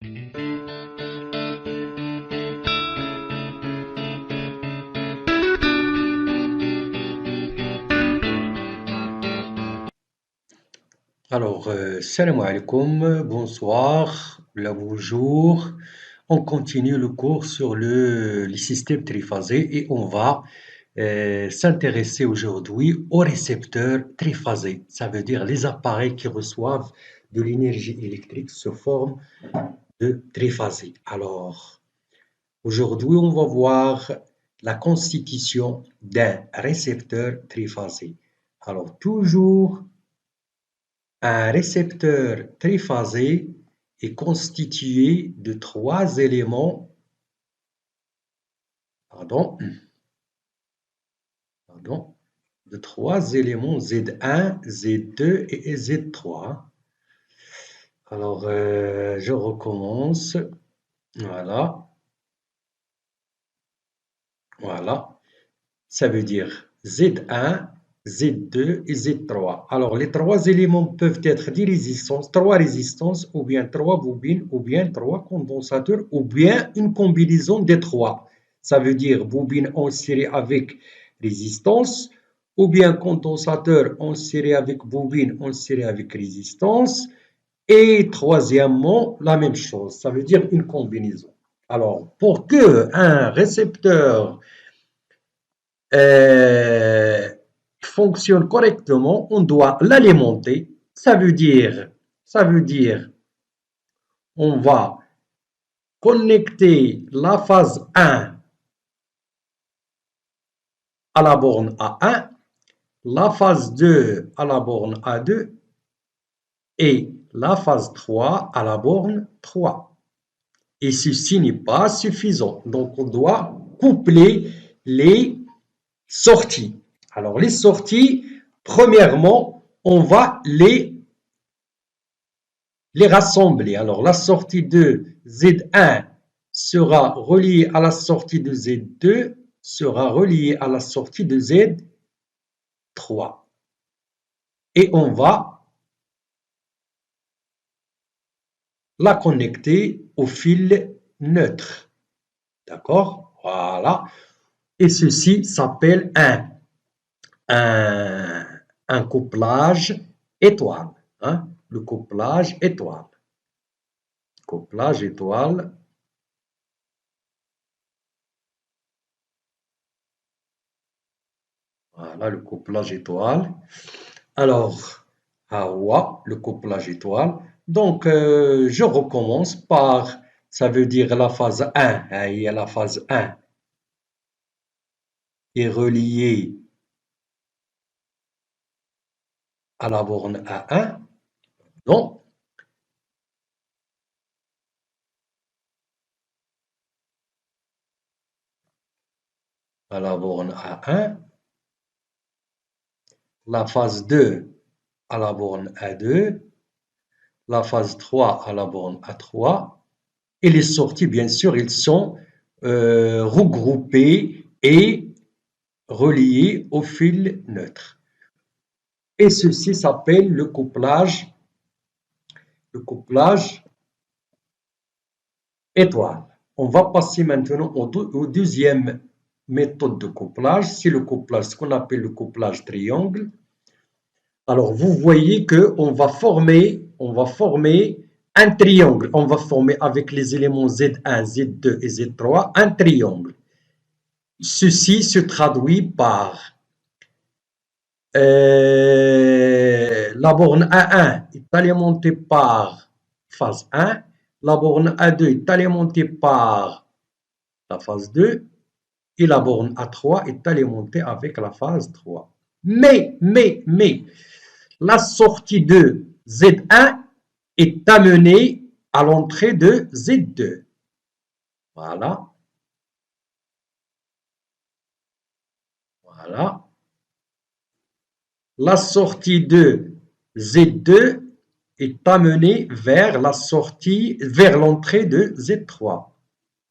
Alors, salam alaikum, bonsoir, là bonjour. On continue le cours sur les systèmes triphasés et on va s'intéresser aujourd'hui aux récepteurs triphasés. Ça veut dire les appareils qui reçoivent de l'énergie électrique sous forme de triphasés. Alors, aujourd'hui, on va voir la constitution d'un récepteur triphasé. Alors, toujours un récepteur triphasé est constitué de trois éléments, pardon, de trois éléments Z1, Z2 et Z3. Alors, je recommence. Voilà. Voilà. Ça veut dire Z1, Z2 et Z3. Alors, les trois éléments peuvent être des résistances, trois résistances, ou bien trois bobines, ou bien trois condensateurs, ou bien une combinaison des trois. Ça veut dire bobine en série avec résistance, ou bien condensateur en série avec bobine, en série avec résistance. Et troisièmement, la même chose, ça veut dire une combinaison. Alors, pour que un récepteur euh, fonctionne correctement, on doit l'alimenter. Ça veut dire, on va connecter la phase 1 à la borne A1, la phase 2 à la borne A2 et la phase 3 à la borne 3. Et ceci n'est pas suffisant. Donc, on doit coupler les sorties. Alors, les sorties, premièrement, on va les rassembler. Alors, la sortie de Z1 sera reliée à la sortie de Z2, sera reliée à la sortie de Z3. Et on va la connecter au fil neutre. D'accord? Voilà. Et ceci s'appelle un couplage étoile. Hein? Le couplage étoile. Couplage étoile. Voilà le couplage étoile. Alors, Hawa, le couplage étoile. Donc, je recommence par, ça veut dire la phase 1. Il y a la phase 1 est reliée à la borne A1. Non, à la borne A1. La phase 2 à la borne A2. La phase 3 à la borne A3. Et les sorties, bien sûr, ils sont regroupés et reliés au fil neutre. Et ceci s'appelle le couplage étoile. On va passer maintenant au deuxième méthode de couplage, c'est le couplage, ce qu'on appelle le couplage triangle. Alors, vous voyez qu'on va former un triangle. On va former avec les éléments Z1, Z2 et Z3 un triangle. Ceci se traduit par la borne A1 est alimentée par phase 1, la borne A2 est alimentée par la phase 2 et la borne A3 est alimentée avec la phase 3. Mais, la sortie de Z1 est amenée à l'entrée de Z2. Voilà, voilà. La sortie de Z2 est amenée vers l'entrée de Z3.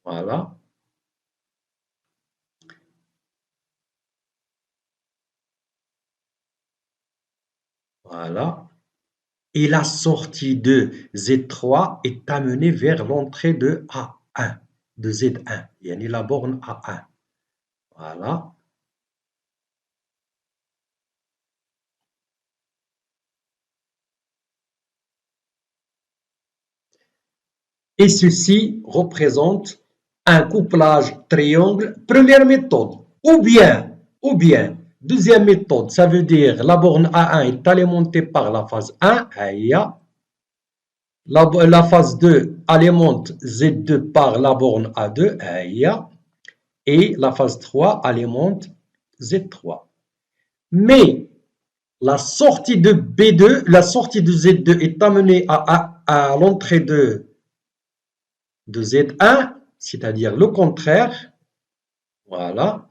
Voilà, voilà. et la sortie de Z3 est amenée vers l'entrée de A1, de Z1, yani la borne A1. Voilà. Et ceci représente un couplage triangle, première méthode. Ou bien, deuxième méthode, ça veut dire la borne A1 est alimentée par la phase 1, la phase 2 alimente Z2 par la borne A2, et la phase 3 alimente Z3. Mais la sortie de B2, la sortie de Z2 est amenée à l'entrée de Z1, c'est-à-dire le contraire. Voilà.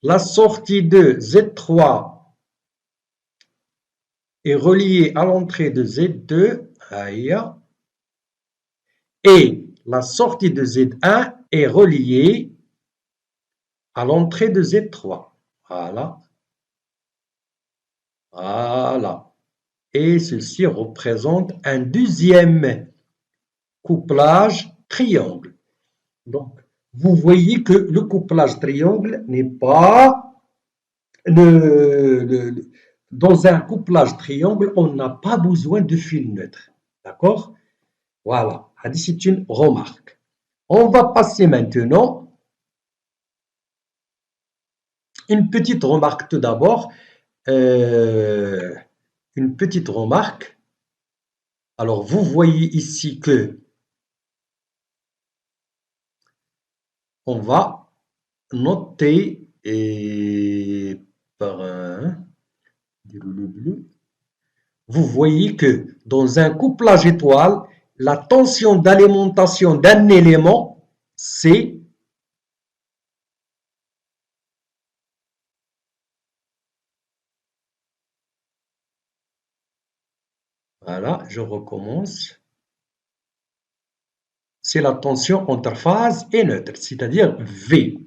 La sortie de Z3 est reliée à l'entrée de Z2. Et la sortie de Z1 est reliée à l'entrée de Z3. Voilà. Voilà. Et ceci représente un deuxième couplage triangle. Donc, vous voyez que le couplage triangle n'est pas dans un couplage triangle, on n'a pas besoin de fil neutre. D'accord? Voilà. C'est une remarque. On va passer maintenant. Une petite remarque tout d'abord. Une petite remarque. Alors, vous voyez ici que on va noter par un. Vous voyez que dans un couplage étoile, la tension d'alimentation d'un élément, c'est voilà, je recommence. C'est la tension entre phase et neutre, c'est-à-dire V.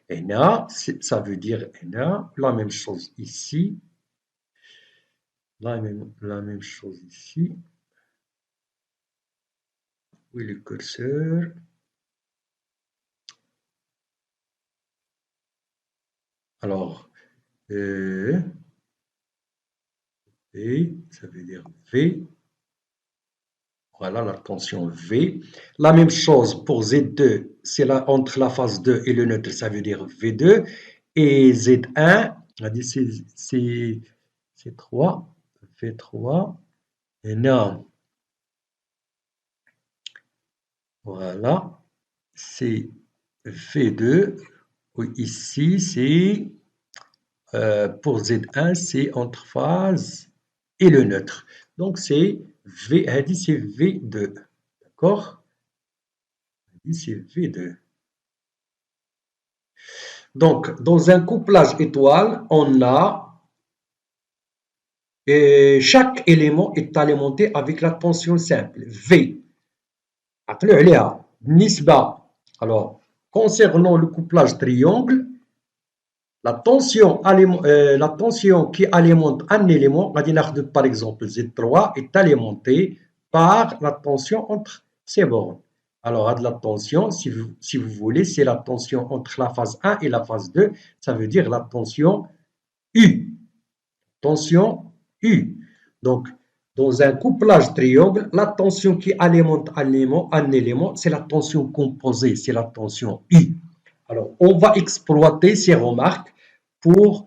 Na, ça veut dire Na, la même chose ici. La même chose ici. Où est le curseur? Alors, V, ça veut dire V. Voilà la tension V. La même chose pour Z2, c'est entre la phase 2 et le neutre, ça veut dire V2. Et Z1, on a dit c'est 3, V3. Et non. Voilà, c'est V2. Oui, ici, c'est pour Z1, c'est entre phase et le neutre. Donc, c'est c'est V2. D'accord? C'est V2. Donc, dans un couplage étoile, on a chaque élément est alimenté avec la tension simple V. Alors, concernant le couplage triangle, la tension qui alimente un élément, par exemple Z3, est alimentée par la tension entre ces bornes. Alors, la tension, si vous voulez, c'est la tension entre la phase 1 et la phase 2. Ça veut dire la tension U. Tension U. Donc, dans un couplage triangle, la tension qui alimente un élément, c'est la tension composée, c'est la tension U. Alors, on va exploiter ces remarques pour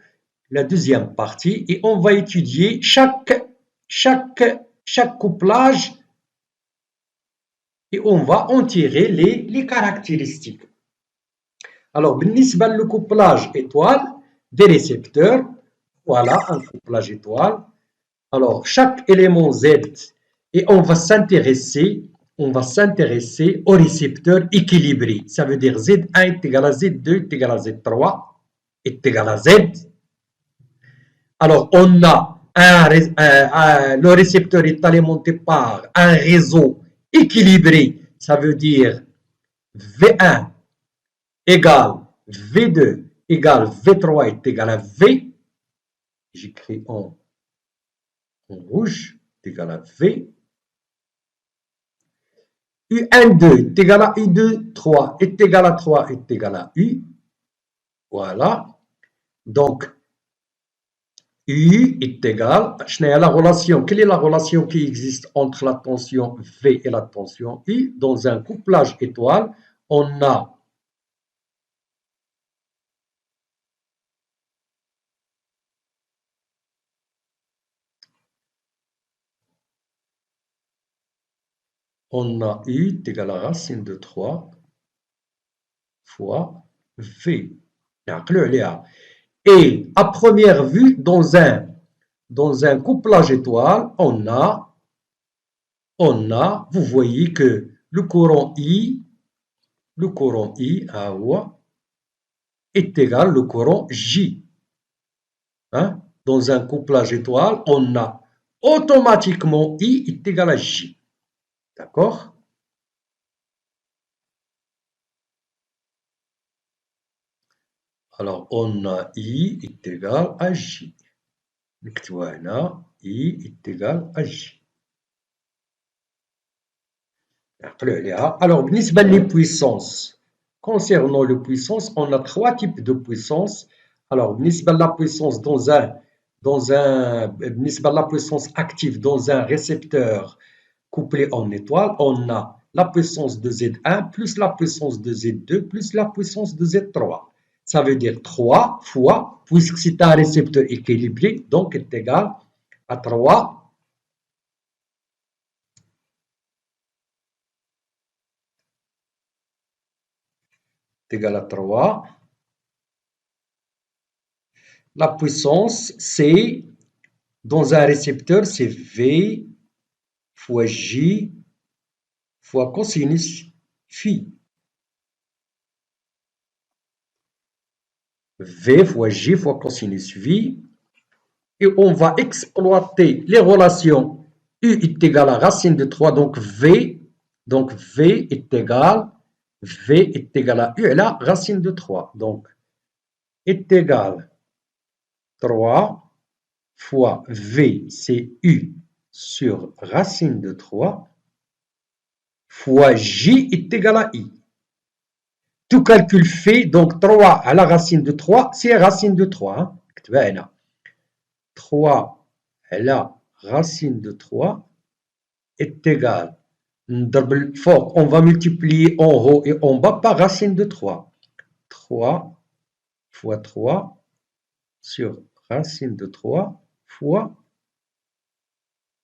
la deuxième partie et on va étudier chaque couplage et on va en tirer les caractéristiques. Alors, le couplage étoile des récepteurs, voilà un couplage étoile. Alors, chaque élément Z, et on va s'intéresser au récepteur équilibré. Ça veut dire Z1 est égal à Z2 est égal à Z3 est égal à Z. Alors, on a le récepteur est alimenté par un réseau équilibré. Ça veut dire V1 égale V2 égale V3 est égal à V. j'écris en rouge, est égal à V. U1,2 est égal à U2, 3 est égal à 3 est égal à U. Voilà. Donc, U est égal, la relation, quelle est la relation qui existe entre la tension V et la tension U? Dans un couplage étoile, on a U est égal à racine de 3 fois V. Et à première vue, dans un couplage étoile, vous voyez que le courant I, est égal au courant J. Hein? Dans un couplage étoile, on a automatiquement I est égal à J. D'accord? Alors, on a I est égal à J. نكتبوها هنا I est égal à J. Alors, بالنسبة les puissances. Concernant les puissances, on a 3 types de puissances. Alors, بالنسبة la puissance بالنسبة la puissance active dans un récepteur couplé en étoile, on a la puissance de Z1 plus la puissance de Z2 plus la puissance de Z3. Ça veut dire 3 fois, puisque c'est un récepteur équilibré, donc est égal à 3 est égal à 3. La puissance, c'est, dans un récepteur, c'est V fois J fois cosinus phi. V fois J fois cosinus phi. Et on va exploiter les relations U est égal à racine de 3, donc V est égal à U et la racine de 3. Donc, est égal 3 fois V, c'est U sur racine de 3, fois J est égal à I. Tout calcul fait, donc 3 à la racine de 3, c'est racine de 3. Hein. 3 à la racine de 3 est égal, on va multiplier en haut et en bas par racine de 3. 3 fois 3 sur racine de 3 fois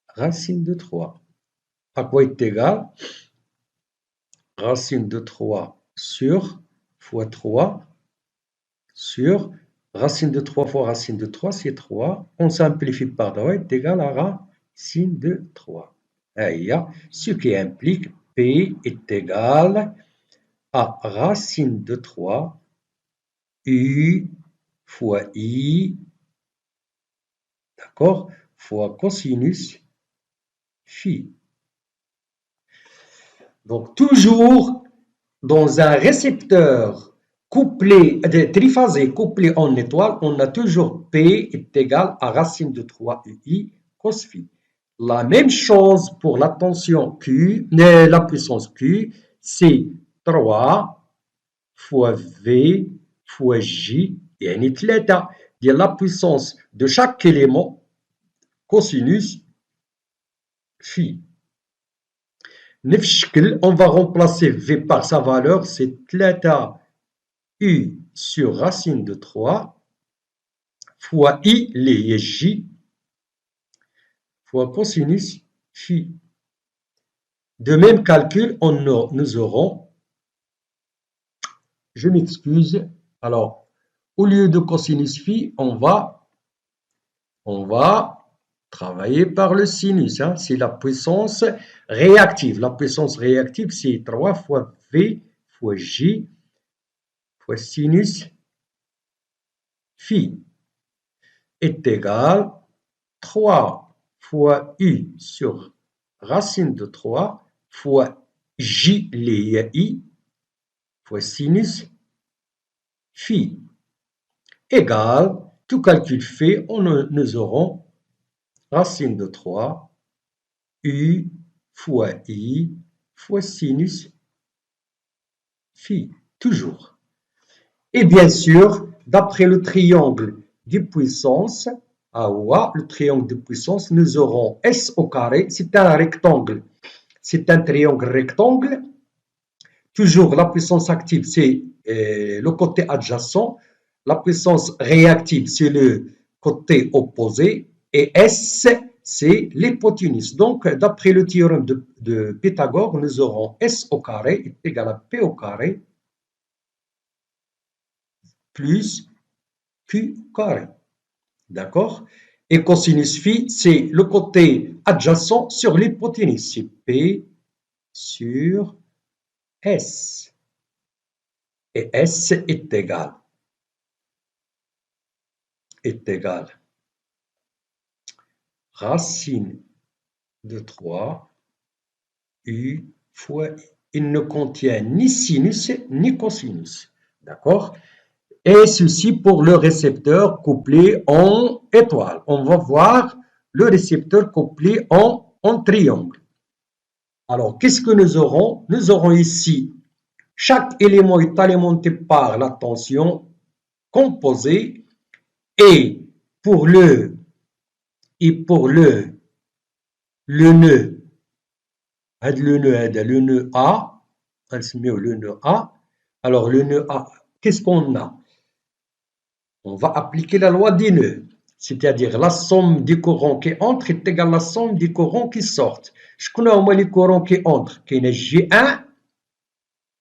racine de 3. À quoi est égal? Racine de 3 sur fois 3 sur racine de 3 fois racine de 3, c'est 3. On simplifie par 3 est égal à racine de 3. Ce qui implique P est égal à racine de 3 U fois I, d'accord, fois cosinus phi. Donc, toujours dans un récepteur couplé, triphasé couplé en étoile, on a toujours P est égal à racine de 3 UI cos phi. La même chose pour la tension Q, la puissance Q, c'est 3 fois V fois J, يعني 3 ديال la puissance de chaque élément cosinus phi. نفس الشكل, on va remplacer V par sa valeur, c'est 3 U sur racine de 3 fois I, les J, fois cosinus phi. De même calcul, nous aurons, je m'excuse, alors, au lieu de cosinus phi, on va travailler par le sinus. Hein. C'est la puissance réactive. La puissance réactive, c'est 3 fois V fois J fois sinus phi est égal 3 fois U sur racine de 3 fois J lié I fois sinus phi égale tout calcul fait, nous aurons racine de 3, U fois I fois sinus phi, toujours. Et bien sûr, d'après le triangle des puissances, AOA, le triangle de puissance, nous aurons S au carré, c'est un rectangle, c'est un triangle rectangle. Toujours, la puissance active, c'est le côté adjacent. La puissance réactive, c'est le côté opposé. Et S, c'est l'hypoténuse. Donc, d'après le théorème de Pythagore, nous aurons S au carré est égal à P au carré plus Q carré. D'accord? Et cosinus phi, c'est le côté adjacent sur l'hypoténuse. C'est P sur S. Et S est égal racine de 3 U fois I. Il ne contient ni sinus ni cosinus. D'accord? Et ceci pour le récepteur couplé en étoile. On va voir le récepteur couplé en triangle. Alors, qu'est-ce que nous aurons? Nous aurons ici, chaque élément est alimenté par la tension composée et pour le, le nœud, le nœud A, le nœud A. Alors, le nœud A, qu'est-ce qu'on a? On va appliquer la loi des nœuds, c'est-à-dire la somme des courants qui entrent est égale à la somme des courants qui sortent. Je connais au moins les courants qui entrent. Il y a G1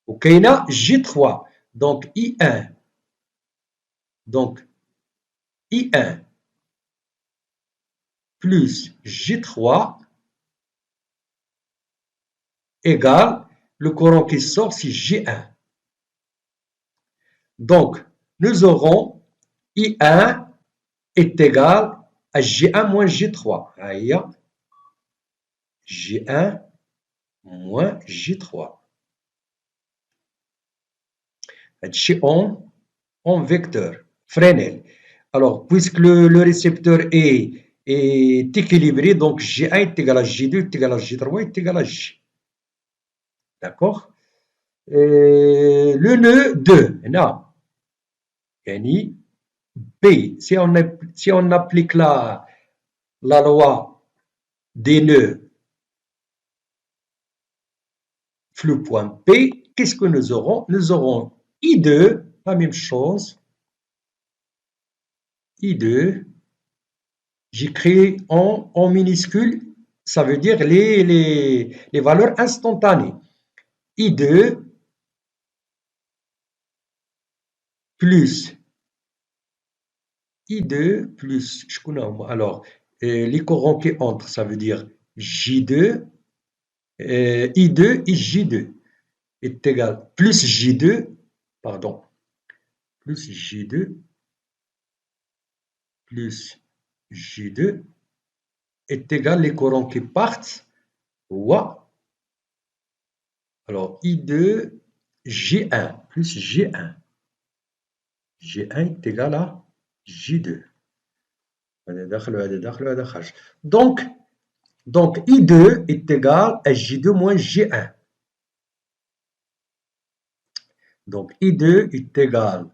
ou il y a G3. Donc, I1. Donc, I1 plus G3 égale le courant qui sort, c'est G1. Donc, nous aurons I1 est égal à G1 moins G3. G1 moins G3. En vecteur, Fresnel. Alors, puisque le récepteur est équilibré, donc G1 est égal à G2 est égal à G3 est égal à G. D'accord? Le nœud 2, non. B, si on applique la loi des nœuds flux point P, qu'est-ce que nous aurons? Nous aurons I2, la même chose. I2, j'écris en minuscule, ça veut dire les valeurs instantanées. I2 plus I2 plus, je connais alors, les courants qui entrent, ça veut dire J2, I2 et J2 est égal, plus J2, pardon, plus J2 plus J2 est égal les courants qui partent, wa. Alors, I2, G1 plus G1. G1 est égal à J2. Donc, I2 est égal à J2 moins G1. Donc, I2 est égal,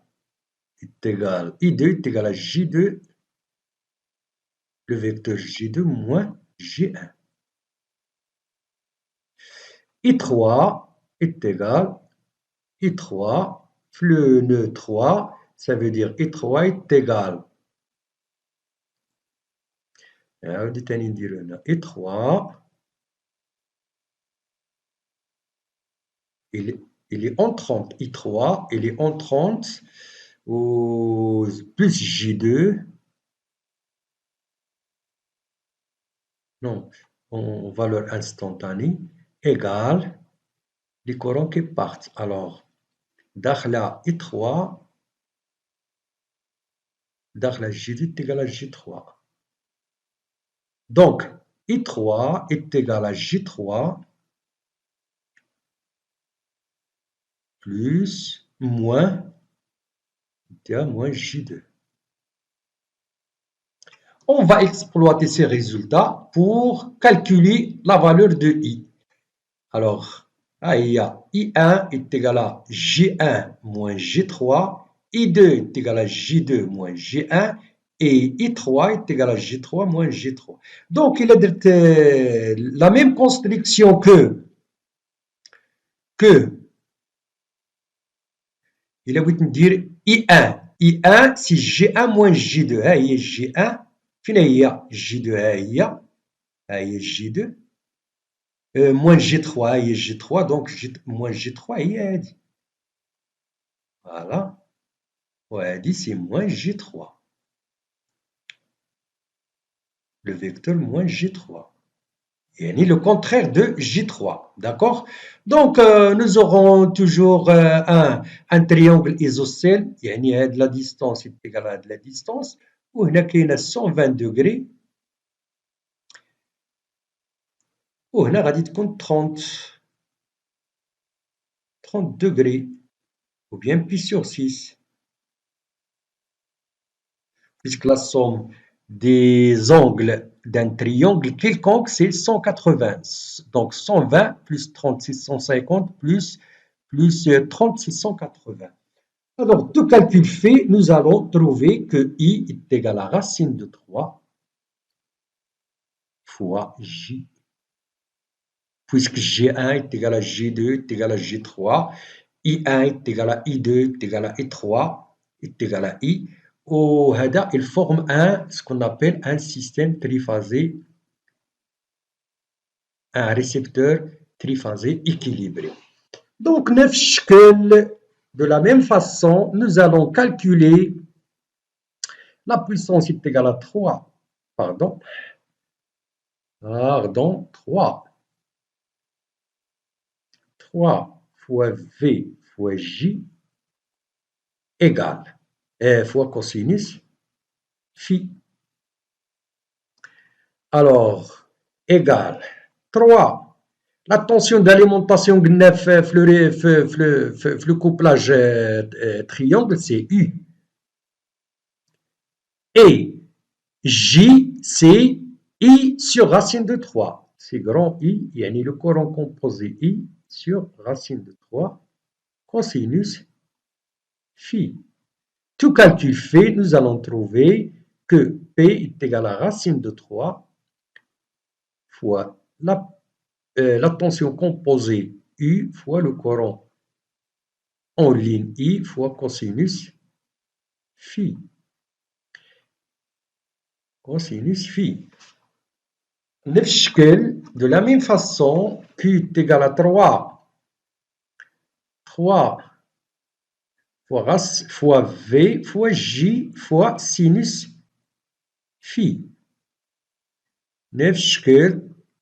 I2 est égal à J2, le vecteur J2 moins G1. I3 est égal, I3, le nœud 3, ça veut dire I3 est égal. I3, il est en 30. I3, il est en 30 plus J2. Non, en valeur instantanée, égale les courants qui partent. Alors, dakhla I3, dakhla J2 est égal à J3. Donc, I3 est égal à J3 plus moins J2. On va exploiter ces résultats pour calculer la valeur de I. Alors, il y a I1 est égal à J1 moins J3, I2 est égal à J2 moins J1, et I3 est égal à J3 moins J3. Donc, il est la même construction que il a voulu dire I1. I1, c'est G1 moins J2. Il y a J1, il y a J2, il y a J2, moins G3, il y a G3, donc moins G3, il y a. Voilà. Ouais, dit c'est moins G3. Le vecteur moins G3. Et le contraire de J3. D'accord? Donc, nous aurons toujours un triangle isocèle. De la distance est égale à de la distance. Où il y a 120 degrés. Où il y a 30 degrés. Ou bien pi sur 6. Puisque la somme des angles d'un triangle quelconque, c'est 180. Donc 120 plus 30, 650 plus 30, 680. Alors, tout calcul fait, nous allons trouver que I est égal à racine de 3 fois J. Puisque J1 est égal à J2 est égal à J3, I1 est égal à I2 est égal à I3 est égal à I. Il forme ce qu'on appelle un système triphasé, un récepteur triphasé équilibré. Donc, de la même façon, nous allons calculer la puissance est égale à 3. Pardon, 3. 3 fois V fois J égale, fois cosinus, phi. Alors, égale 3. La tension d'alimentation gnef le couplage triangle, c'est U. Et J, c'est I sur racine de 3. C'est grand I, il y a le courant composé I sur racine de 3, cosinus phi. Tout calcul fait, nous allons trouver que P est égal à racine de 3 fois la tension composée U fois le courant en ligne I fois cosinus phi. Cosinus phi. De la même façon, Q est égal à 3 fois V fois J fois sinus phi.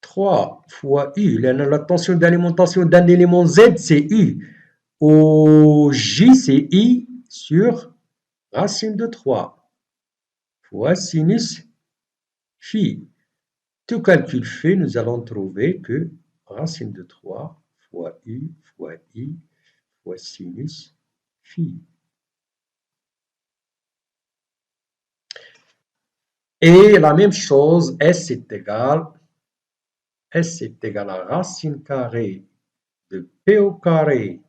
3 fois U. La tension d'alimentation d'un élément Z, c'est U. Au J, c'est I sur racine de 3 fois sinus phi. Tout calcul fait, nous allons trouver que racine de 3 fois U fois I fois sinus phi. Et la même chose, S est égal à racine carrée de P au carré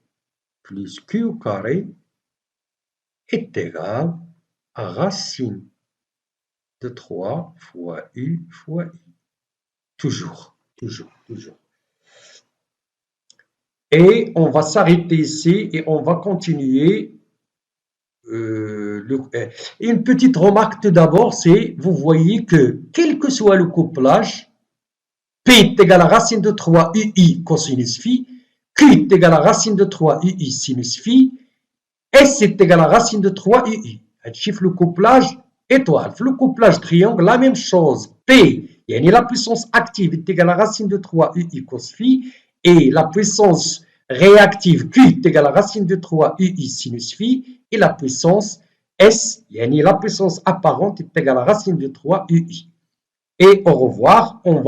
plus Q au carré est égal à racine de 3 fois U fois I. Toujours. Et on va s'arrêter ici et on va continuer. Une petite remarque tout d'abord, c'est, vous voyez que, quel que soit le couplage, P est égal à racine de 3 UI cosinus phi, Q est égal à racine de 3 UI sinus phi, S est égal à racine de 3 UI. Chiffre le couplage étoile. Le couplage triangle, la même chose. P, la puissance active est égale à racine de 3 UI cos phi, et la puissance réactive Q est égale à racine de 3 UI sinus phi, et la puissance S, la puissance apparente est égale à racine de 3 UI. Et au revoir, on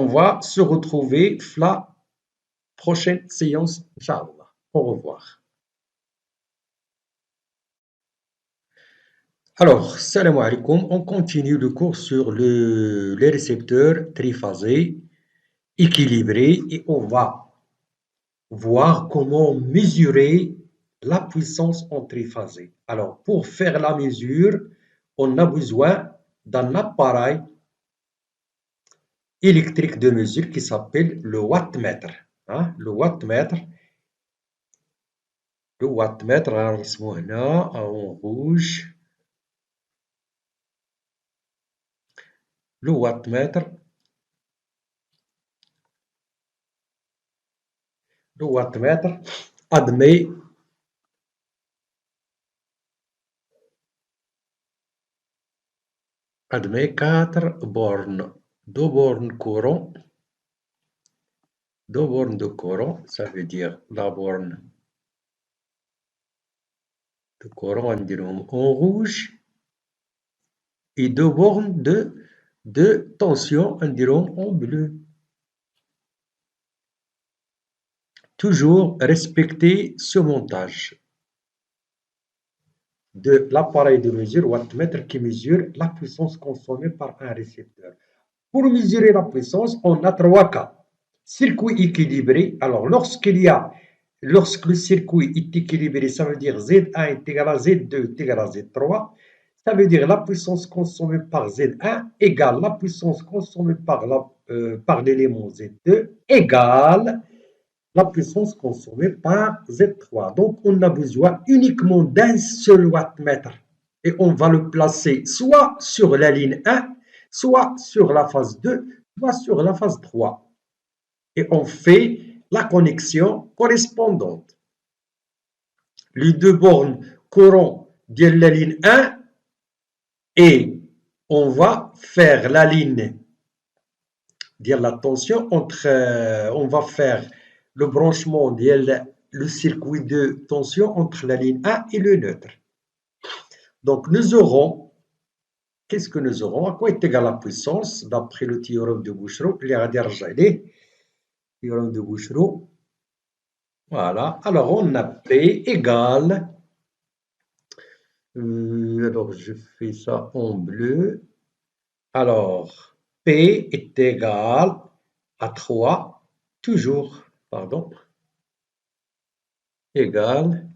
va se retrouver la prochaine séance, Inch'Allah. Au revoir. Alors, salam alaikum, on continue le cours sur les récepteurs triphasés équilibrés et on va voir comment mesurer la puissance en triphasé. Alors, pour faire la mesure, on a besoin d'un appareil électrique de mesure qui s'appelle le wattmètre. Hein? Le wattmètre, en rouge. Le wattmètre, admet quatre bornes. Deux bornes courant, deux bornes de courant, ça veut dire la borne de courant en rouge et deux bornes de tension en bleu. Toujours respecter ce montage de l'appareil de mesure wattmètre qui mesure la puissance consommée par un récepteur. Pour mesurer la puissance, on a trois cas. Circuit équilibré. Alors, lorsque le circuit est équilibré, ça veut dire Z1 est égal à Z2 est égal à Z3. Ça veut dire la puissance consommée par Z1 égale la puissance consommée par l'élément Z2 égale la puissance consommée par Z3. Donc, on a besoin uniquement d'un seul wattmètre. Et on va le placer soit sur la ligne 1, soit sur la phase 2, soit sur la phase 3. Et on fait la connexion correspondante. Les deux bornes courant de la ligne 1 et on va faire la ligne, dire la tension entre, on va faire le branchement le circuit de tension entre la ligne 1 et le neutre. Donc nous aurons, qu'est-ce que nous aurons? À quoi est égale la puissance d'après le théorème de Bouchereau? Théorème de Bouchereau. Voilà. Alors on a P égale, alors je fais ça en bleu. Alors P est égal à 3, toujours, pardon, égal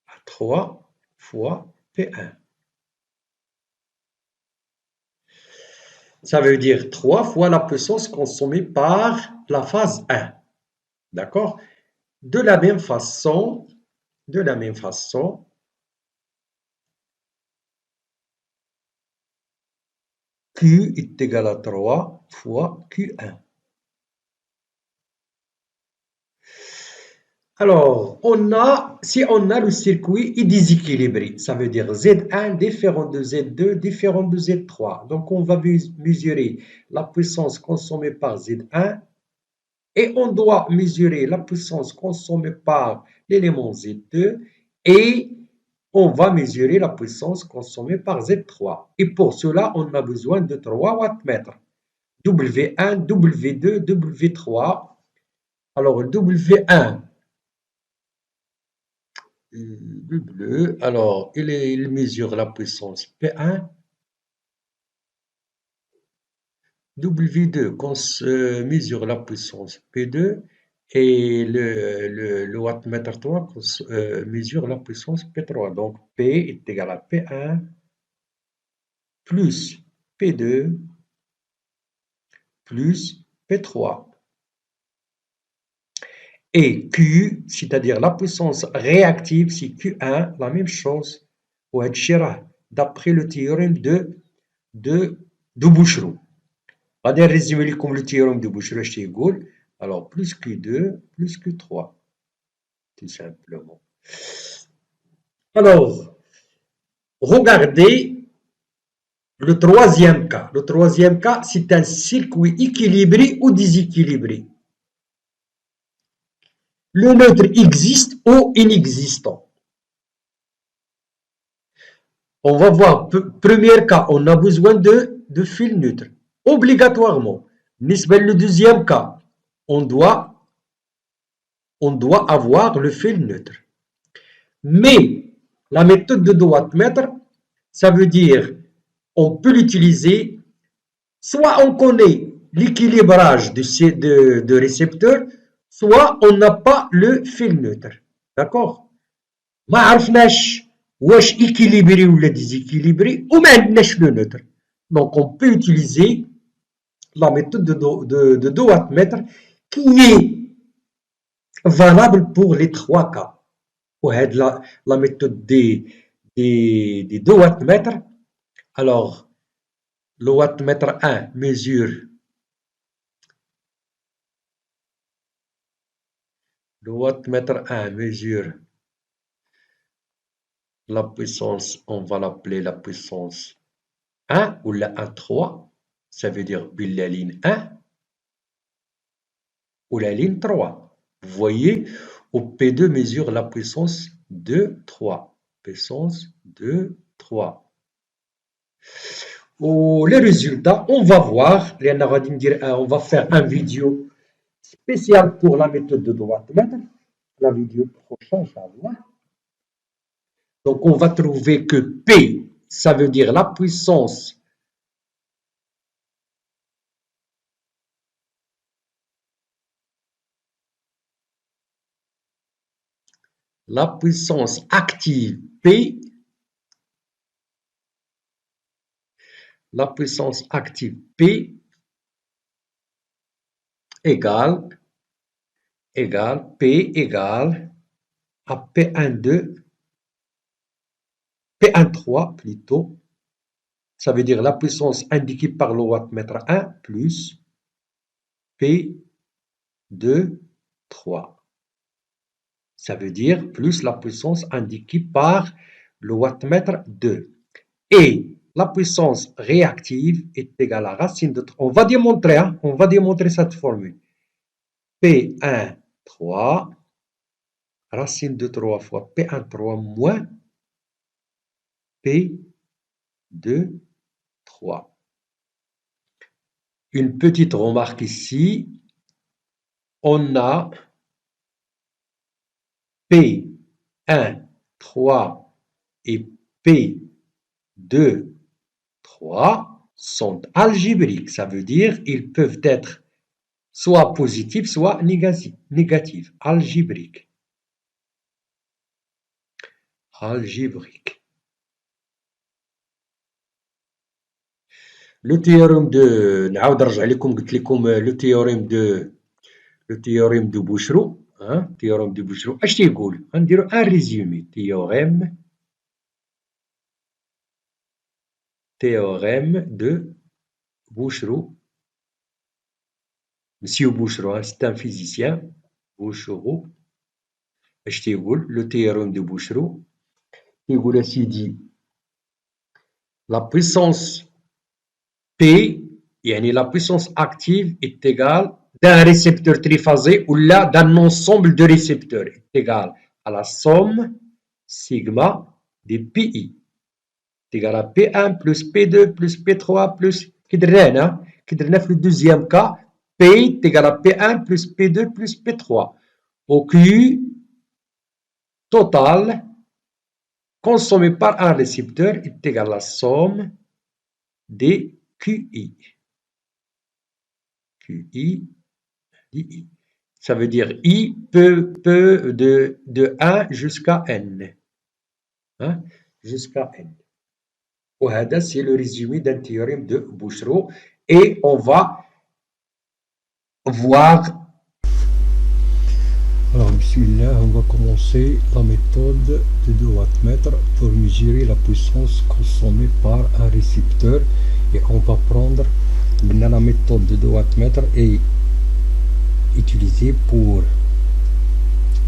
à 3 fois P1. Ça veut dire 3 fois la puissance consommée par la phase 1. D'accord? De la même façon, Q est égal à 3 fois Q1. Alors, si on a le circuit est déséquilibré, ça veut dire Z1 différent de Z2 différent de Z3. Donc, on va mesurer la puissance consommée par Z1 et on doit mesurer la puissance consommée par l'élément Z2 et on va mesurer la puissance consommée par Z3. Et pour cela, on a besoin de 3 wattmètres. W1, W2, W3. Alors, W1, le bleu, alors il mesure la puissance P1. W2 mesure la puissance P2 et le wattmètre 3 mesure la puissance P3. Donc P est égal à P1 plus P2 plus P3. Et Q, c'est-à-dire la puissance réactive, c'est Q1, la même chose, d'après le théorème de Bouchereau. غادي نريزيمي لكم le théorème de Bouchereau اش تيقول. Alors plus Q2 plus Q3 tout simplement. Alors regardez le troisième cas. Le troisième cas, c'est un circuit équilibré ou déséquilibré. Le neutre existe ou inexistant. On va voir, premier cas, on a besoin de fil neutre. Obligatoirement. Le deuxième cas, on doit on doit avoir le fil neutre. Mais la méthode de wattmètre, ça veut dire on peut l'utiliser, soit on connaît l'équilibrage de récepteurs, soit on n'a pas le fil neutre. D'accord? ما عرفناش واش équilibré ou déséquilibré ou ما عندناش le neutre. Donc on peut utiliser la méthode de wattmètre qui est valable pour les trois cas. وهاد la méthode des deux wattmètres. Alors le wattmètre 1 mesure la puissance, on va l'appeler la puissance 1 ou la 1,3, ça veut dire la ligne 1 ou la ligne 3. Vous voyez, au P2 mesure la puissance 2, 3. Puissance 2, 3. Les résultats, on va voir, on va faire une vidéo spéciale pour la méthode de wattmètre. La vidéo prochaine, Inch'Allah. Donc, on va trouver que P, ça veut dire la puissance active P, égale P égale à P12, P13 plutôt, ça veut dire la puissance indiquée par le wattmètre 1 plus P2, 3. Ça veut dire plus la puissance indiquée par le wattmètre 2. Et la puissance réactive est égale à racine de 3. On va démontrer cette formule. P1, 3, racine de 3 fois P1, 3 moins P2, 3. Une petite remarque ici. On a P1, 3 et P2, 3 sont algébriques. Ça veut dire ils peuvent être soit positifs, soit négatifs. Algébriques. Le théorème de Bouchereau. Théorème de Bouchereau. اش تيقول؟ غنديرو ان ريزومي. Théorème de Bouchereau. Monsieur Bouchereau, c'est un physicien. Bouchereau. اش تيقول؟ Le théorème de Bouchereau. يقول سيدي la puissance P, يعني la puissance active est égale d'un récepteur triphasé ou là d'un ensemble de récepteurs est égal à la somme sigma des PI. C'est égal à P1 plus P2 plus P3 plus كدرنا في le deuxième cas P est égal à P1 plus P2 plus P3 au Q total consommé par un récepteur est égal à la somme des QI. Ça veut dire I peut de 1 jusqu'à N. Jusqu'à N. وهذا c'est le résumé d'un théorème de Bouchereau. Et on va voir. Alors, bismillah, on va commencer la méthode de 2 wattmètre pour mesurer la puissance consommée par un récepteur. Et on va prendre la méthode de 2 wattmètre et utilisée pour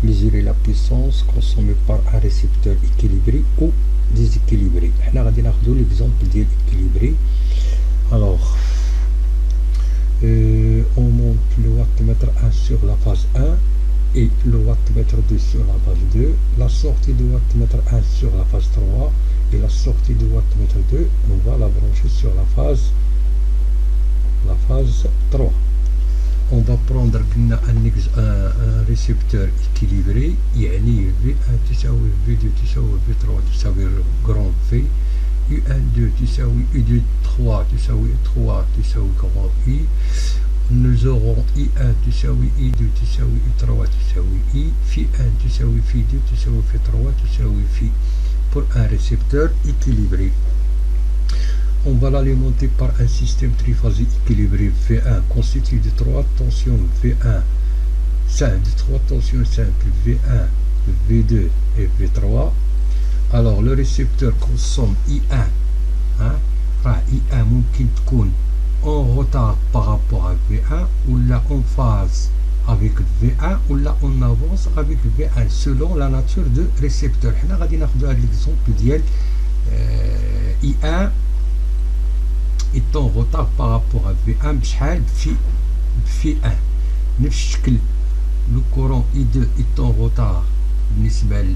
mesurer la puissance consommée par un récepteur équilibré ou déséquilibré. On va prendre l'exemple d'équilibré. Alors, on monte le wattmètre 1 sur la phase 1 et le wattmètre 2 sur la phase 2, la sortie du wattmètre 1 sur la phase 3 et la sortie du wattmètre 2, on va la brancher sur la phase 3. on va prendre un récepteur équilibré, يعني V1 تساوي V2 تساوي V3 تساوي grand V, U12 تساوي U23 تساوي 3 تساوي grand I. Nous aurons I1 تساوي I2 تساوي I3 تساوي I, Phi1 تساوي Phi2 تساوي Phi3 تساوي Phi, pour un récepteur équilibré. On va l'alimenter par un système triphasique équilibré V1 constitué de 3 tensions V1 de 3 tensions simples V1, V2 et V3. Alors le récepteur consomme I1, I1 ممكن تكون en retard par rapport à V1 ou là en phase avec V1 ou là en avance avec V1 selon la nature de récepteur. حنا غادي ناخذ هذا l'exemple ديال I1 est en retard par rapport à V1 بشحال بفي 1 نفس الشكل. le courant I2 est en retard بالنسبة ل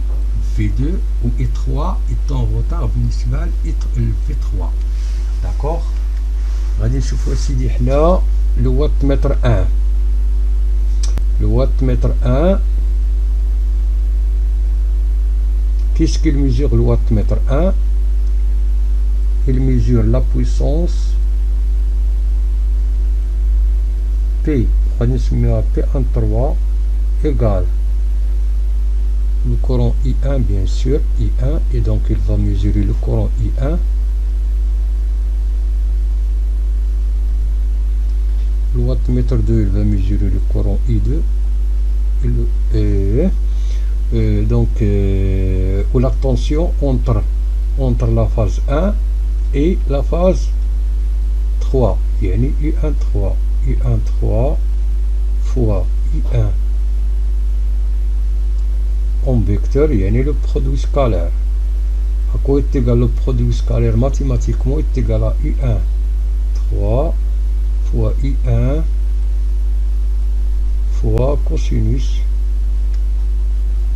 V2 ou I3 est en retard بالنسبة ل V3. d'accord. غادي نشوفوا سيدي حنا le wattmètre 1. le wattmètre 1, qu'est-ce qu'il mesure le wattmètre 1? Il mesure la puissance P, on va P13 égale le courant I1 bien sûr, I1, et donc il va mesurer le courant I1. Le wattmètre 2 il va mesurer le courant I2 ou la tension entre la phase 1 et la phase 3, يعني U13 fois I1 en vecteur, يعني le produit scalaire. À quoi est égal le produit scalaire mathématiquement est égal à U1 3 fois I1 fois cosinus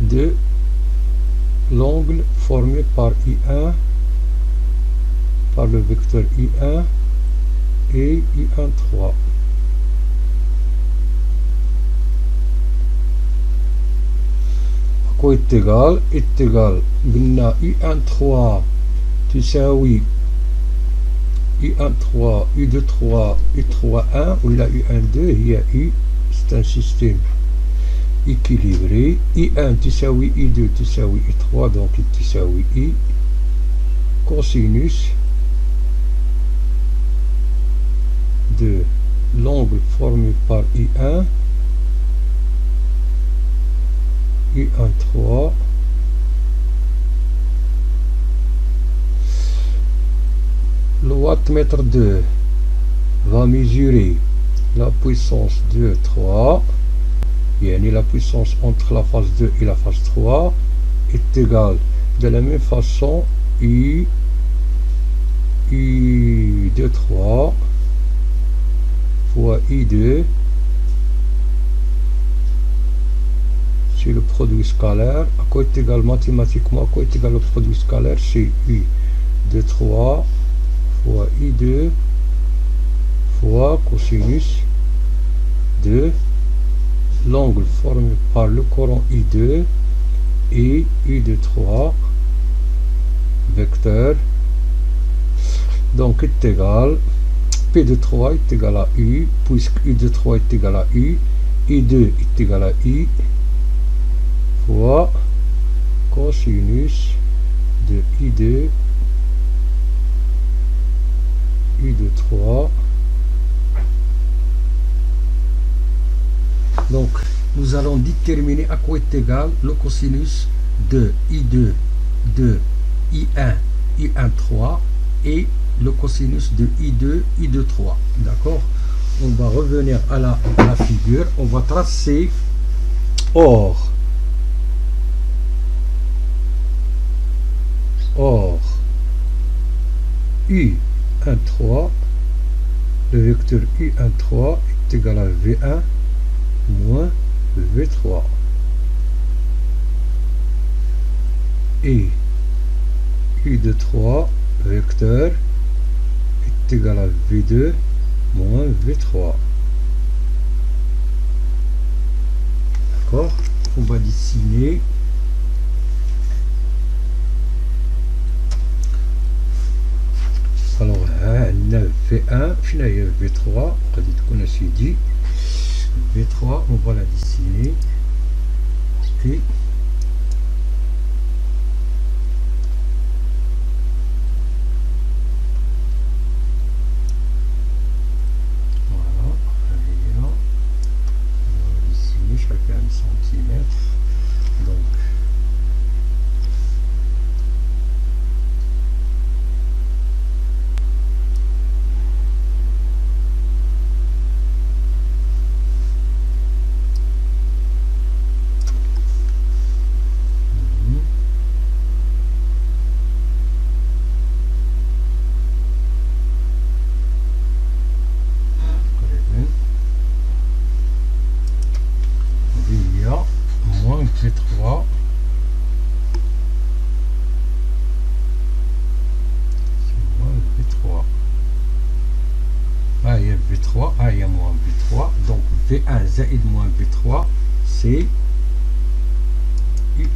de l'angle formé par I1 par le vecteur I1 et U13. À quoi est égal? Est égal قلنا U13 تساوي U13 U23 U31 ou la U12 هي U, c'est un système équilibré. I1 تساوي I2 تساوي I3 donc تساوي I cosinus de l'angle formé par I1 U13 le wattmètre 2 va mesurer la puissance 2, 3, et la puissance entre la phase 2 et la phase 3 est égale de la même façon U2 3 fois I2, c'est le produit scalaire. À quoi est égal mathématiquement, à quoi est égal le produit scalaire? C'est U2 3 fois I2 fois cosinus de l'angle formé par le courant I2 et U23 vecteur, donc est égal P de 3 est égal à U, puisque U de 3 est égal à U, I2 est égal à I fois cosinus de I2 U23. Donc nous allons déterminer à quoi est égal le cosinus de I2 de I1 I13 et le cosinus de I2 I23. D'accord. On va revenir à la figure, on va tracer. Or U13, le vecteur U13 est égal à V1 moins V3 et U23 vecteur est égal à V2 moins V3. D'accord, on va dessiner alors V1 فينا هي V3 غادي تكون اسيدي V3 on va la dessiner. Ok, chacun 1 cm. Donc V3 il y a V3, il y a moins V3, donc V1 zaïd moins V3 c'est U13.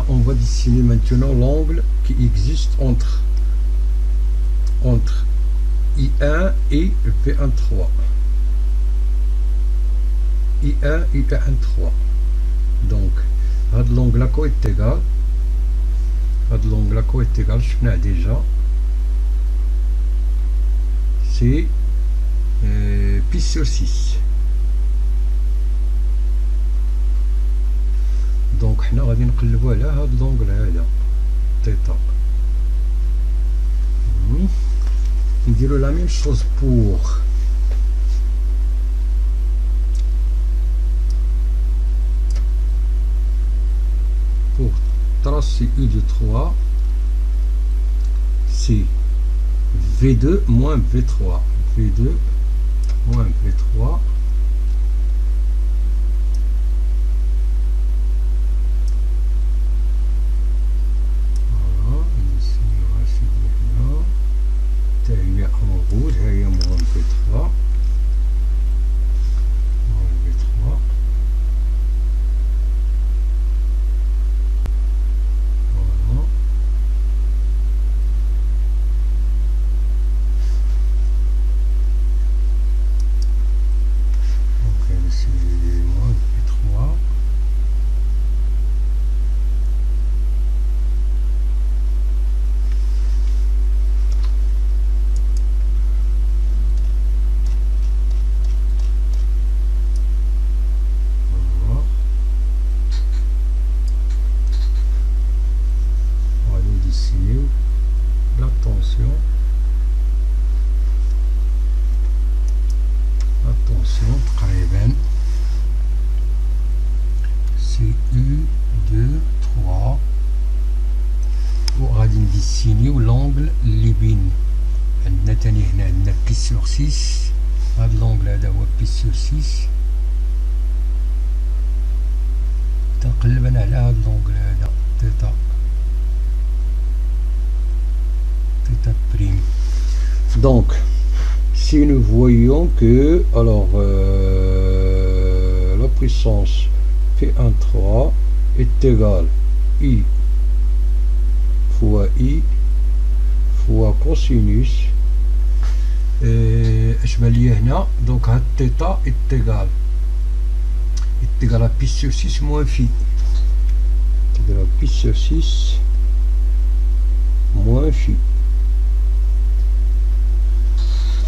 On va dessiner maintenant l'angle qui existe entre I1 et V13. I1 et I13. Donc, l'angle là est égal. L'angle là est égal, je l'ai déjà. C'est pi sur 6. Donc حنا غادي نقلبوا على هاد لونغل هذا تيتا. نديروا la même chose pour tracer U de 3, c'est V2 moins V3. V2 moins V3. هي en rouge, هي moins V3. Moins V3. Voilà. Donc c'est moins V3. Attention, تقريبا c'est U2 3 وغادي نديسينيو لونغل اللي بين عندنا تاني هنا عندنا بي سور 6. هاد لونغل هذا هو بي سور 6. تنقلب انا على هاد لونغل هذا تيتا prime. Donc si nous voyons que alors la puissance P13 est égale I fois I fois cosinus اش بان ليا هنا دونك هاد تيتا est égal à pi sur 6 moins phi. C'est-à-dire pi sur 6 moins phi.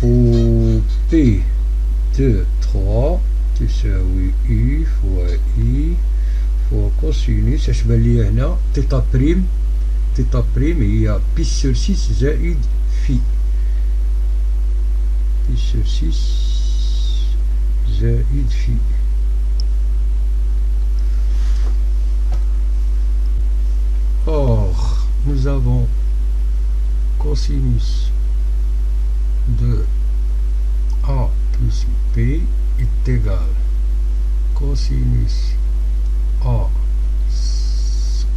Au P2 3 تساوي I fois I fois كوسينوس اش بان ليا هنا تيتا بريم. تيتا بريم هي بي سور 6 زائد في. بي سور 6 زائد في. Or, nous avons cosinus de A plus P est égal cosinus A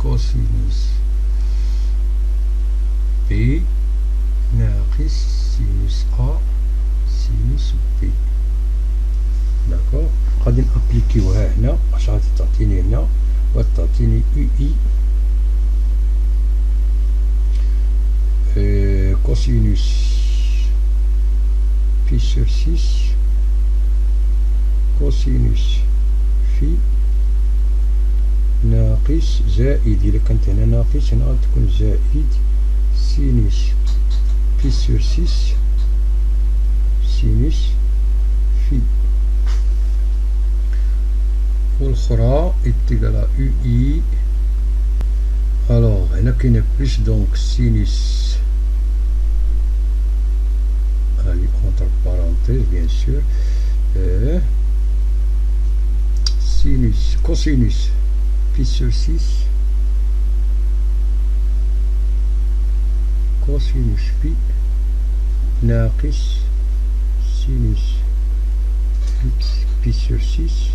cosinus P ناقص sinus A sinus P. d'accord. غادي نابليكيوها هنا اش غادي تعطيني هنا. غادي تعطيني يو اي cosinus pi sur 6 cosinus phi ناقص زائد. إلا كانت هنا ناقص هنا غادي تكون زائد sinus pi sur 6 sinus phi. والأخرى est égal à UI. alors هنا كاينه بلس دونك sinus entre parenthèses bien sûr sinus cosinus pi sur 6 cosinus pi ناقص sinus pi sur 6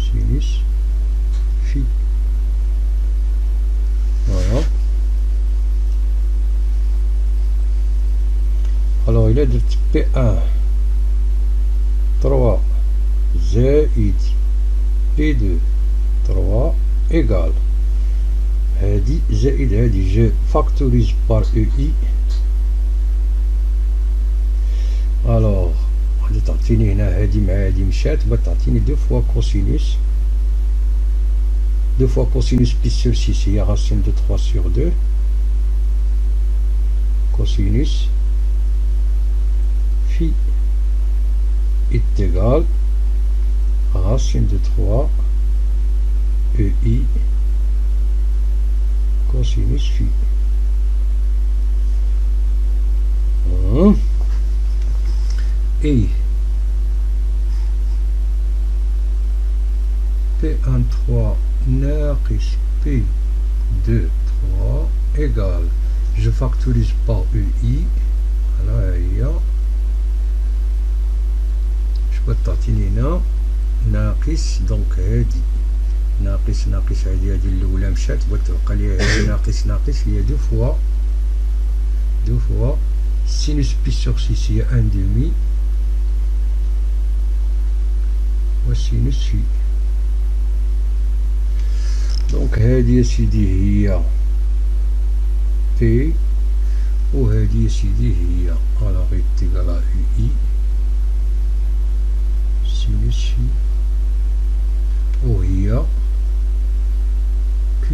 sinus phi. voilà. alors il a de P1 3 زائد P2 3 égale هادي زائد هادي. je factorise par UI. alors غادي تعطيني هنا هادي مع هادي مشات باش تعطيني دو فوا كوسينوس. دو فوا كوسينوس بي سور 6 هي racine de 3 sur 2 cosinus phi est égal racine de 3 EI cosinus phi. Et P1 3 ناقص P2 3 égale je factorise par UI. voilà هي تعطيني هنا ناقص دونك هادي ناقص ناقص هادي الاولى مشات وتبقى لي هادي ناقص ناقص هي دو فوا سينوس بي سور 6 هي 1 demi و سينوس في. دونك هادي يا سيدي هي بي وهادي يا سيدي هي الوغ ايتيغال ا يو اي sinus phi وهي Q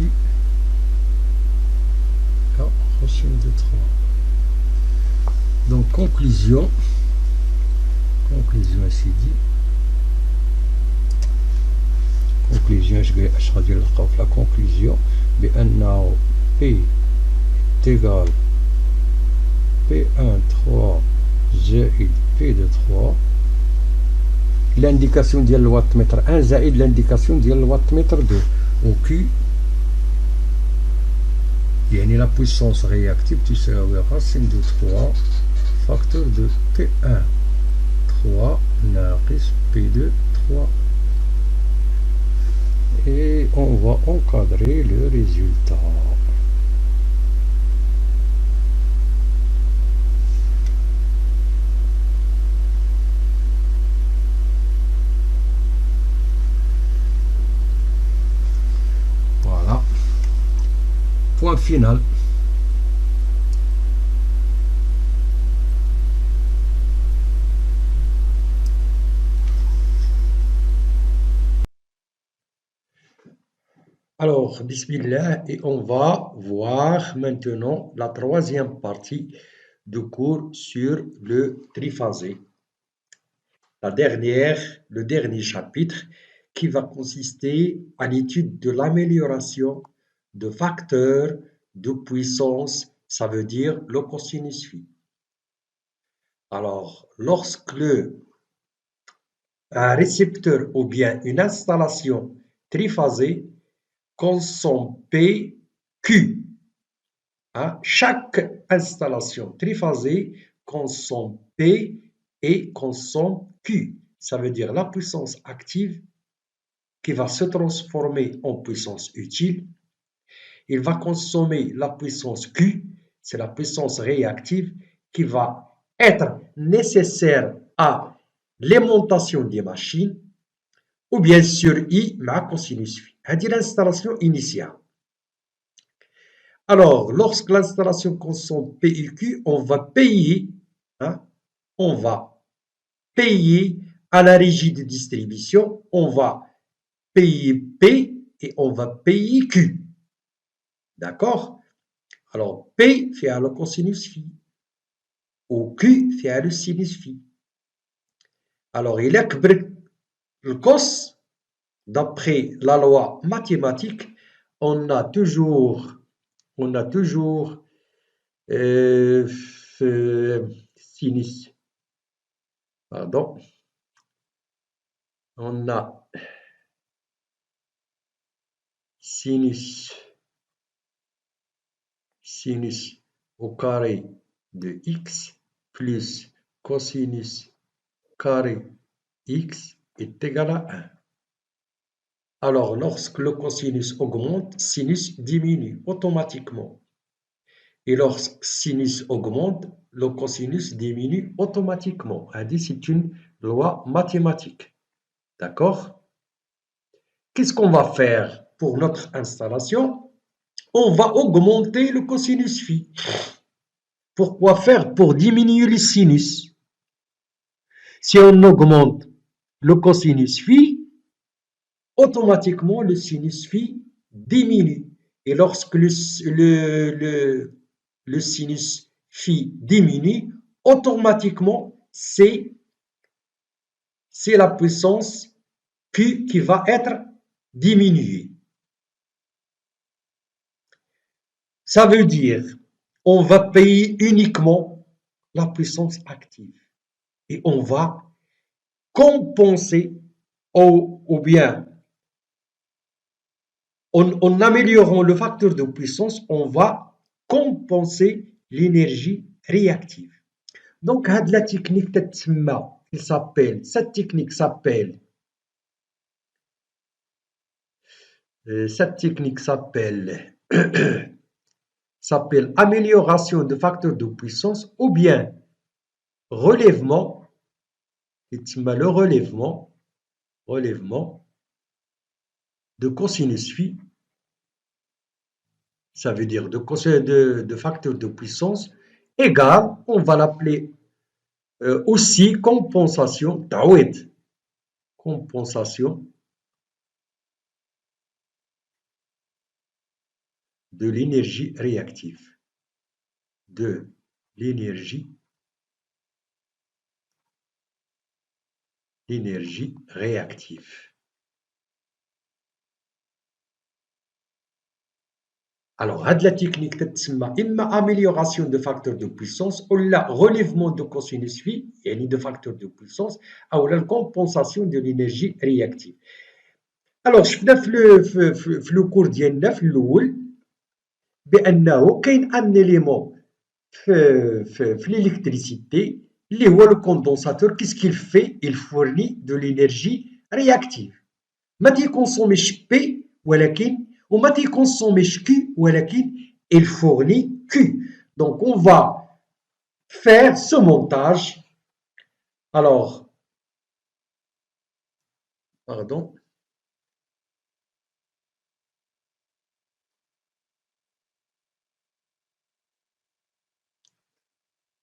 la racine de 3. donc conclusion سيدي conclusion اش غادي نلقاو في لا conclusion بأنه P est égal P1 3 زائد P2 3 l'indication ديال الوات متر 1 زائد l'indication ديال الوات متر 2 و Q يعني la puissance réactive تساوي racine de 3 facteur de P1 3 ناقص P2 3 et on va encadrer le résultat. Voilà, point final. Alors, bismillah, et on va voir maintenant la troisième partie du cours sur le triphasé. Le dernier chapitre qui va consister à l'étude de l'amélioration de facteurs de puissance, ça veut dire le cosinus phi. Alors, lorsque un récepteur ou bien une installation triphasée consomme P, Q. Chaque installation triphasée consomme P et consomme Q. Ça veut dire la puissance active qui va se transformer en puissance utile. Il va consommer la puissance Q, c'est la puissance réactive qui va être nécessaire à l'aimantation des machines, ou bien sur I مع cosinus phi. C'est l'installation initiale. Alors, lorsque l'installation consomme P et Q, on va payer à la régie de distribution, on va payer P et on va payer Q. D'accord? Alors, P fait le cosinus phi, ou Q fait le sinus phi. Alors, il y a le cos, d'après la loi mathématique, on a toujours sinus. Pardon. On a sinus au carré de x plus cosinus carré x est égal à 1. Alors, lorsque le cosinus augmente, sinus diminue automatiquement. Et lorsque sinus augmente, le cosinus diminue automatiquement. C'est une loi mathématique. D'accord? Qu'est-ce qu'on va faire pour notre installation? On va augmenter le cosinus phi. Pourquoi faire? Pour diminuer le sinus. Si on augmente le cosinus phi, automatiquement le sinus phi diminue. Et lorsque le sinus phi diminue, automatiquement c'est la puissance Q qui va être diminuée. Ça veut dire on va payer uniquement la puissance active et on va compenser ou bien en améliorant le facteur de puissance, on va compenser l'énergie réactive. Donc, la technique cette technique s'appelle s'appelle amélioration de facteur de puissance ou bien relèvement, le relèvement de cosinus phi, ça veut dire de facteur de puissance égal, on va l'appeler aussi compensation de l'énergie réactive. L'énergie réactive. Alors, la technique تتسمى amélioration de facteur de puissance ou la relèvement de cosinus phi, يعني de facteur de puissance, ou la compensation de l'énergie réactive. Alors, شفنا في لو كور ديالنا في الاول بانه كاين ان élément في l'électricité اللي هو le condensateur. Qu'est-ce qu'il fait? Il fournit de l'énergie réactive. ما تيكونسوميش بي ولكن وما تيكونسوميش Q ولكن il fournit Q. Donc on va faire ce montage. Alors, pardon.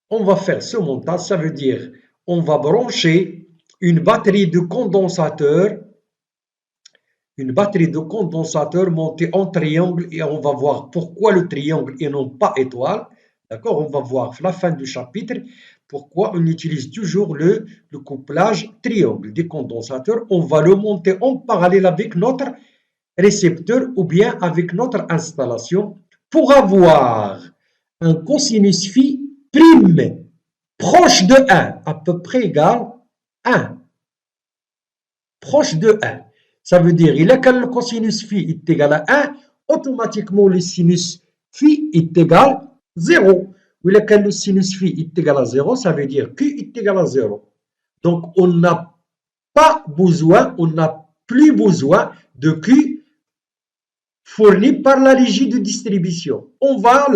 On va faire ce montage, ça veut dire on va brancher une batterie de condensateur montée en triangle et on va voir pourquoi le triangle et non pas étoile. D'accord? On va voir à la fin du chapitre. pourquoi on utilise toujours le couplage triangle des condensateurs. On va le monter en parallèle avec notre récepteur ou bien avec notre installation pour avoir un cosinus phi prime proche de 1, à peu près égal à 1. Proche de 1. Ça veut dire, il a quand le cosinus phi est égal à 1, automatiquement le sinus phi est égal à 0. Ou il a quand le sinus phi est égal à 0, ça veut dire Q est égal à 0. Donc, on n'a pas besoin, on n'a plus besoin de Q fourni par la régie de distribution. On va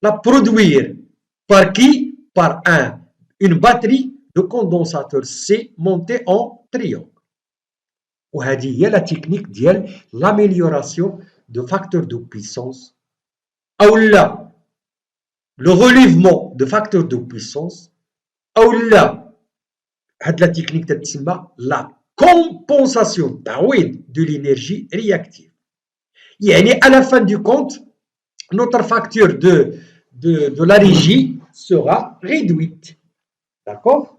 la produire. Par qui? Par une batterie de condensateur C montée en triangle. وهذه هي la technique ديال l'amélioration de facteur de puissance أو لا le relèvement de facteur de puissance أو لا هاد la technique تتسمى la compensation تعويض de l'énergie réactive. يعني à la fin du compte notre facture de la régie sera réduite. D'accord?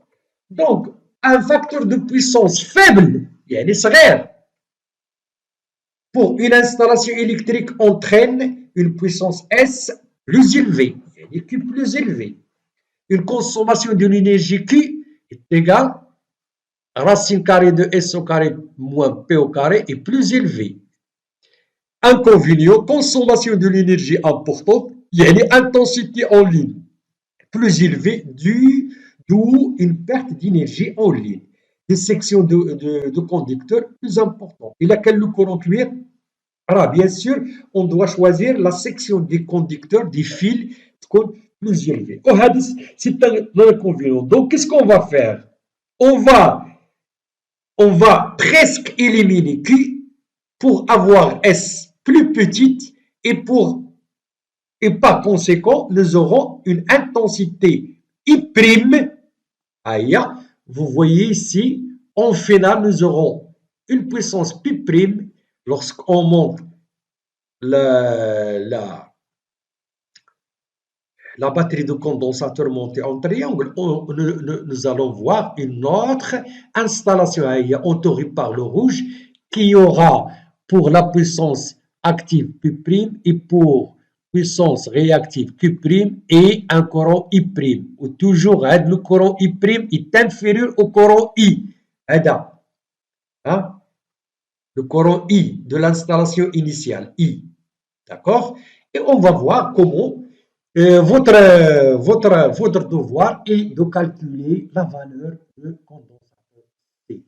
Donc, un facteur de puissance faible, يعني صغير, pour une installation électrique entraîne une puissance S plus élevée, يعني Q plus élevée. Une consommation de l'énergie Q est égale à racine carrée de S au carré moins P au carré est plus élevée. Inconvénient, consommation de l'énergie importante, يعني intensité en ligne plus élevée, d'où une perte d'énergie en ligne. Des sections de conducteurs plus importantes. Et laquelle le courant cuir? Alors, bien sûr, on doit choisir la section des conducteurs, des fils plus élevés. Oh, c'est un inconvénient. Donc, qu'est-ce qu'on va faire? On va presque éliminer Q pour avoir S plus petite et par conséquent, nous aurons une intensité I'. Aïe, vous voyez ici, en final, nous aurons une puissance Pi' lorsqu'on monte la batterie de condensateur montée en triangle. Nous allons voir une autre installation entourée par le rouge qui aura pour la puissance active Pi' et pour puissance réactive Q' et un courant I'. Ou toujours, le courant I' est inférieur au courant I. Hein? Le courant I de l'installation initiale, I. D'accord? Et on va voir comment votre devoir est de calculer la valeur de condensateur C.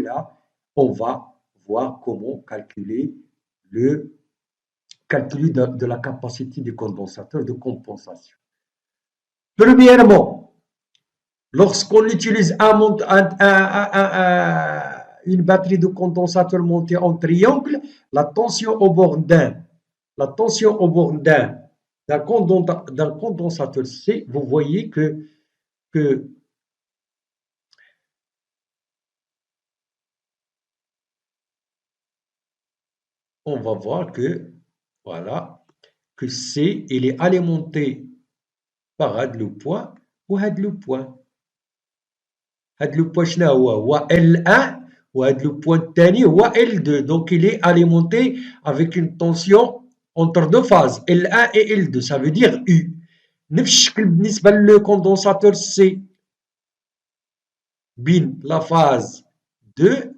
Là, on va voir comment calculer le calcul de la capacité du condensateur de compensation. Premièrement, lorsqu'on utilise une batterie de condensateur montée en triangle, la tension au bord d'un condensateur C, vous voyez que on va voir que voilà que C il est alimenté par le point ou le point. Le point شنو هو L1 وهذا le point الثاني هو L2, donc il est alimenté avec une tension entre deux phases L1 et L2, ça veut dire U. نفس الشكل بالنسبة للكوندنساتور C بين la phase 2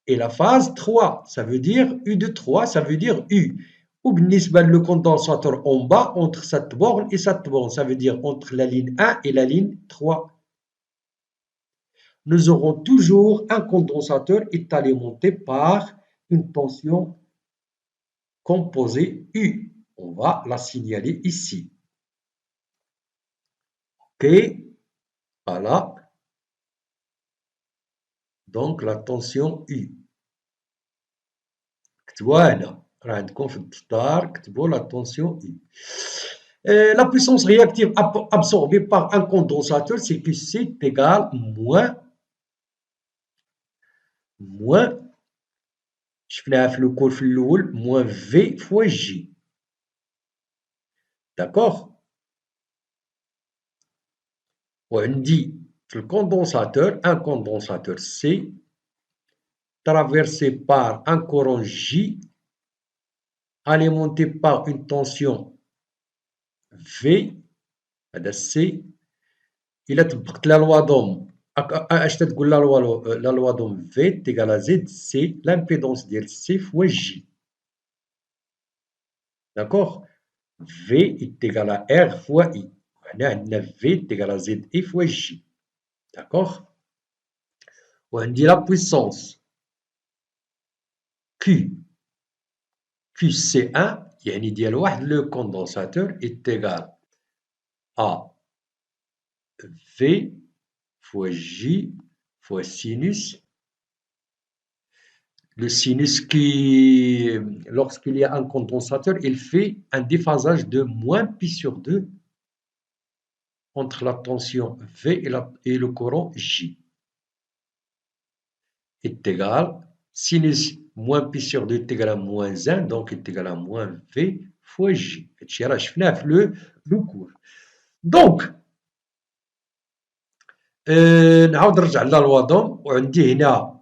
et la phase 3, ça veut dire U de 3, ça veut dire U. Ou بالنسبة للكوندنساتور en bas, entre cette borne et cette borne, ça veut dire entre la ligne 1 et la ligne 3. Nous aurons toujours un condensateur est alimenté par une tension composée U. On va la signaler ici. OK, voilà. Donc la tension U. Voilà. عندكم في الدفتر كتبوا la tension U. La puissance réactive absorbée par un condensateur, c'est que c'est égal moins شفناها في le cours في الأول moins V fois J. D'accord? On dit le condensateur, un condensateur C traversé par un courant J alimenté par une tension V, هذا C. إلا طبقت la loi d'Ohm, اش تتقول la loi d'Ohm V est égale à Z, c'est l'impédance ديال C fois J. D'accord? V est égal à R fois I. V est égal à ZI fois J. D'accord? On dit la puissance Q. QC1, يعني ديال واحد le condensateur est égal à V fois J fois sinus. Le sinus qui, lorsqu'il y a un condensateur, il fait un déphasage de moins pi sur 2 entre la tension V et le courant J. Est égal, sinus moins pi sur 2 est égal à moins 1, donc est égal à moins V fois J. هادشي راه شفناه في le cours. Donc, نعاود نرجع لا لوا دوم وعندي هنا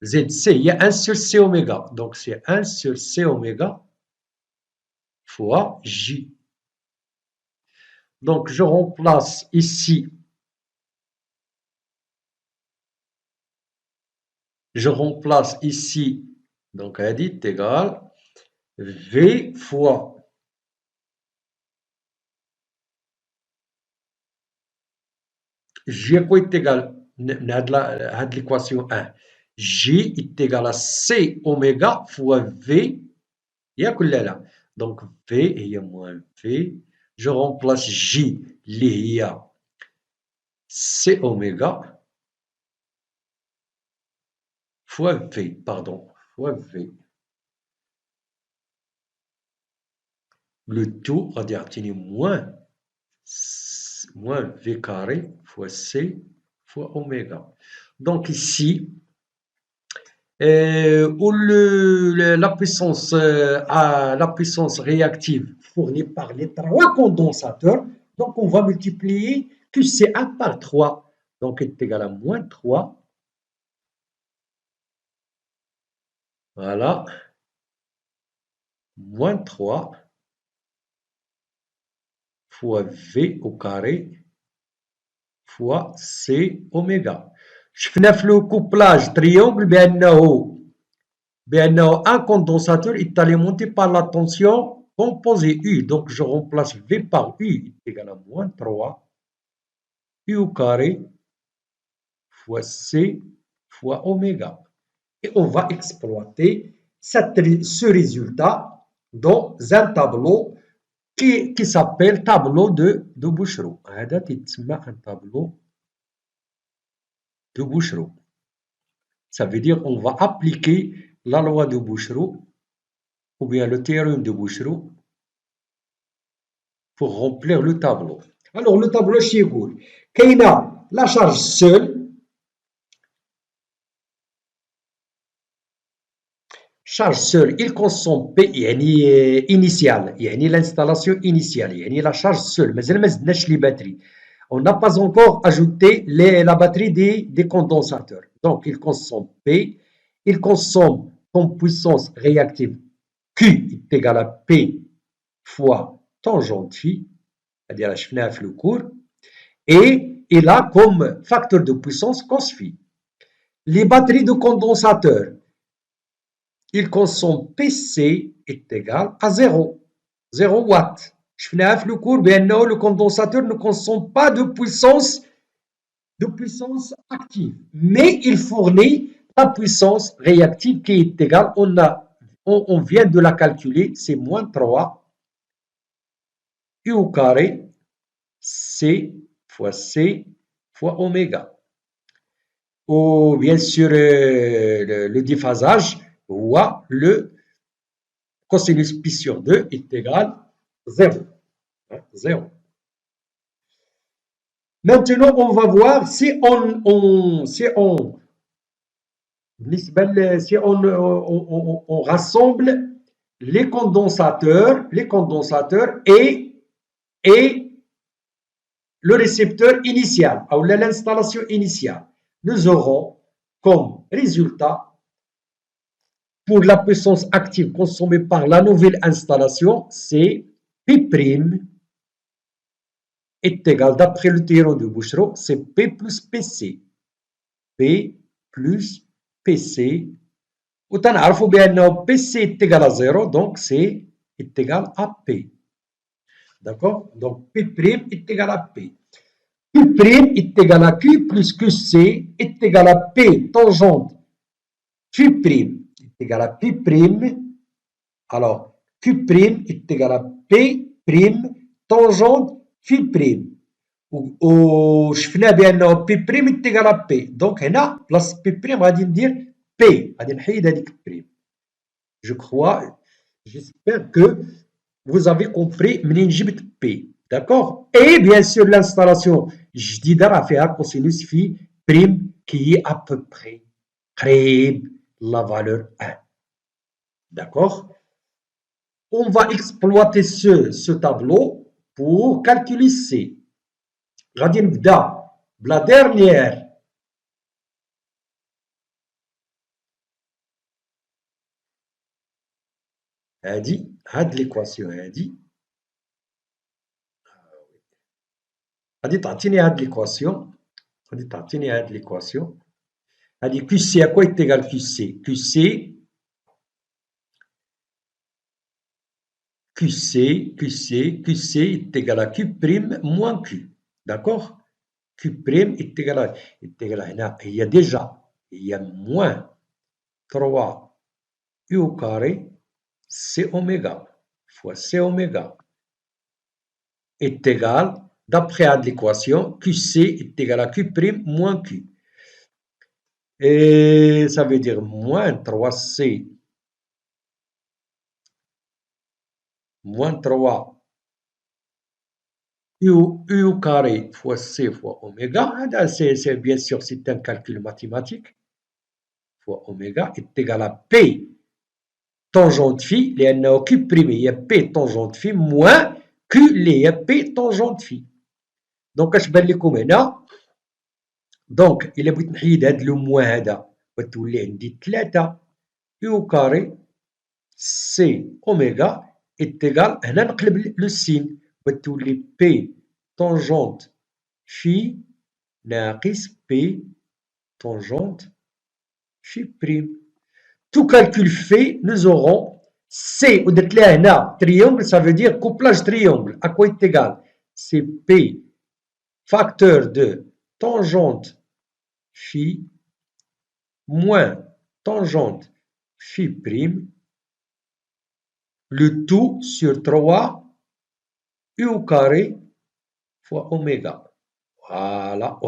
ZC هي 1 sur C oméga. Donc c'est 1 sur C oméga fois J. Donc je remplace ici, donc elle est égale V fois J est égal à l'équation 1. J est égal à C oméga fois V. Donc V est moins V. Je remplace J اللي هي C oméga fois V, fois V. Le tout va dire moins V carré fois C fois oméga. Donc ici, où la puissance réactive fournie par les trois condensateurs, donc on va multiplier QC1 par 3. Donc est égal à moins 3. Voilà. Moins 3 fois V au carré fois C oméga. شفنا في le couplage triangle بأنه un condensateur est alimenté par la tension composée U. Donc je remplace V par U est égal à moins 3 U au carré fois C fois oméga. Et on va exploiter ce résultat dans un tableau qui s'appelle tableau de Bouchereau. هذا تسمى un tableau de Bouchereau. Ça veut dire on va appliquer la loi de Bouchereau ou bien le théorème de Bouchereau pour remplir le tableau. Alors le tableau اش يقول؟ كاينه la charge seule. Charge seule, il consomme P يعني initial, يعني l'installation initiale, يعني la charge seule. مازال ما زدناش les batteries. On n'a pas encore ajouté la batterie des condensateurs. Donc il consomme P, il consomme comme puissance réactive Q est égal à P fois tangente phi, c'est-à-dire la شفناها في le cours, et il a comme facteur de puissance cos phi. Les batteries de condensateurs, il consomme PC est égal à 0 watts. شفناها في le cours بأنه le condensateur ne consomme pas de puissance active, mais il fournit la puissance réactive qui est égale, on vient de la calculer, c'est moins 3 U au carré C fois oméga. Ou bien sûr le déphasage, ou le cosinus pi sur 2 est égal à 0. Maintenant, on va voir si on rassemble les condensateurs et le récepteur initial, ou l'installation initiale, nous aurons comme résultat, pour la puissance active consommée par la nouvelle installation, c'est P' est égal, d'après le théorème de Bouchereau, c'est P plus PC. P plus PC. وتنعرفوا بأنه PC est égal à 0, donc c'est est égal à P. D'accord? Donc P' est égal à P. Q' est égal à Q plus QC est égal à P tangente Q' est égal à P'. Alors, Q' est égal à P' tangente Q'. وشفنا بأنه P' est égal à P. Donc هنا بلاص P' غادي ندير P. غادي نحيد هذيك P'. Je crois, j'espère que vous avez compris منين جبت P. D'accord? Et bien sûr l'installation جديدة راه فيها cosinus phi prime qui est à peu près قريب la valeur 1. D'accord? On va exploiter ce tableau pour calculer C. غادي نبدا بلا dernière هاد ليكواسيون غادي تعطيني هاد ليكواسيون هادي QC à quoi est égal QC est égal à Q' moins Q. D'accord? Q' est égal à هنا هي déjà هي moins 3 U au carré C oméga fois C oméga est égal, d'après l'équation, QC est égal à Q' moins Q. Et ça veut dire moins 3C moins 3 U au carré fois C fois oméga. C'est bien sûr, c'est un calcul mathématique. Fois oméga est égal à P tangente phi, لأنه Q' هي P tangente phi moins Q اللي هي P tangente phi. دونك اش بان لكم هنا؟ دونك إلا بغيت نحيد هاد لو موان هذا غتولي عندي 3 يو كاري سي أوميغا إيتيغال، هنا نقلب لو سين غتولي بي طونجونت في ناقص بي طونجونت في بريم. Tout calcul fait, nous aurons C, ou d'être là, هنا triangle, ça veut dire couplage triangle. À quoi est égal? C'est P facteur de tangente phi moins tangente phi prime, le tout sur 3 U au carré fois oméga. Voilà,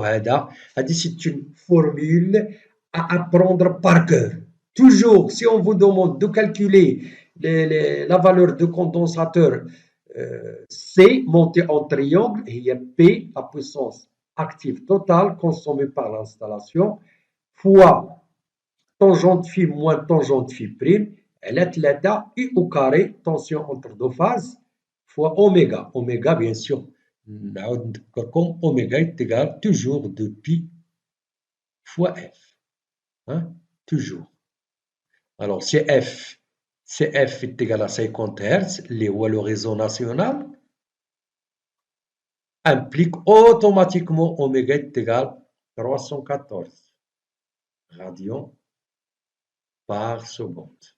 c'est une formule à apprendre par cœur. Toujours, si on vous demande de calculer la valeur de condensateur C montée en triangle, il y a P, la puissance active totale consommée par l'installation, fois tangente phi moins tangente phi prime, elle est 3 U au carré, tension entre deux phases, fois oméga. Oméga, bien sûr, comme oméga est égal toujours de pi fois f. Hein? Toujours. Alors, si f est égal à 50 Hz, le réseau national implique automatiquement oméga est égal à 314 radians par seconde.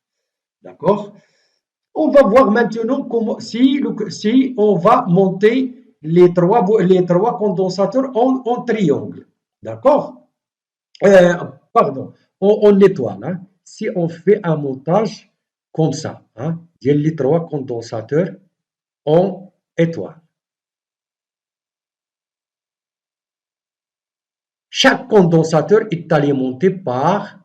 D'accord? On va voir maintenant comment, si on va monter les trois condensateurs en triangle. D'accord? Pardon, en étoile. Hein? Si on fait un montage comme ça, hein? Il y a les trois condensateurs en étoile. Chaque condensateur est alimenté par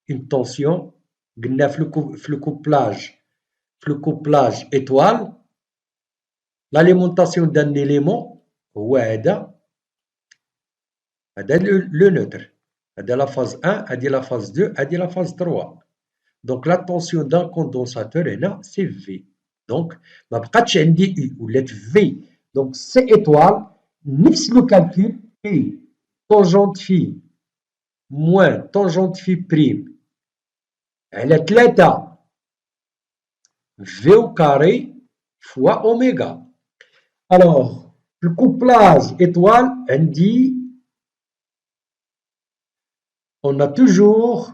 une tension, le couplage étoile, l'alimentation d'un élément, le neutre. La phase 1, la phase 2, la phase 3. Donc la tension d'un condensateur est là, c'est V. Donc, ma بقاتش عندي U ou let V. Donc, C étoile, nifs le calcul, P, tangente phi, moins tangente phi prime, elle est 3 V au carré fois oméga. Alors, le couplage étoile, elle dit, on a toujours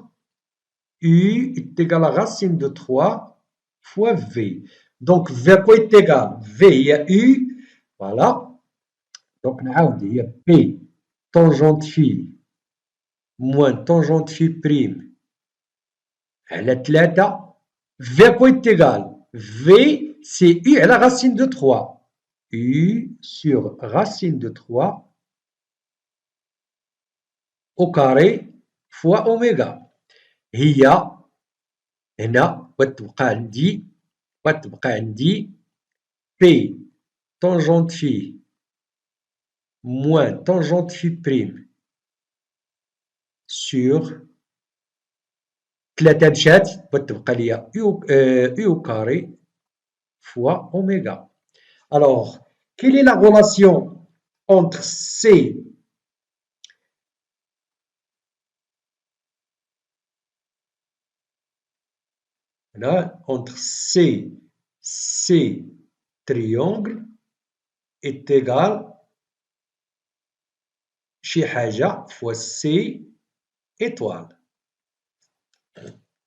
U est égal à racine de 3 fois V. Donc, V quoi est égal? V, il y a U, voilà. Donc, il y a P, tangente phi, moins tangente phi prime, elle est 3. V quoi est égal? V, c'est U à la racine de 3. U sur racine de 3 au carré fois oméga. هي هنا وتبقى عندي P tangente phi moins tangente phi prime sur 3 مشات وتبقى لي U au carré fois oméga. Alors, quelle est la relation entre C là, entre C triangle est égal شي حاجة fois C étoile.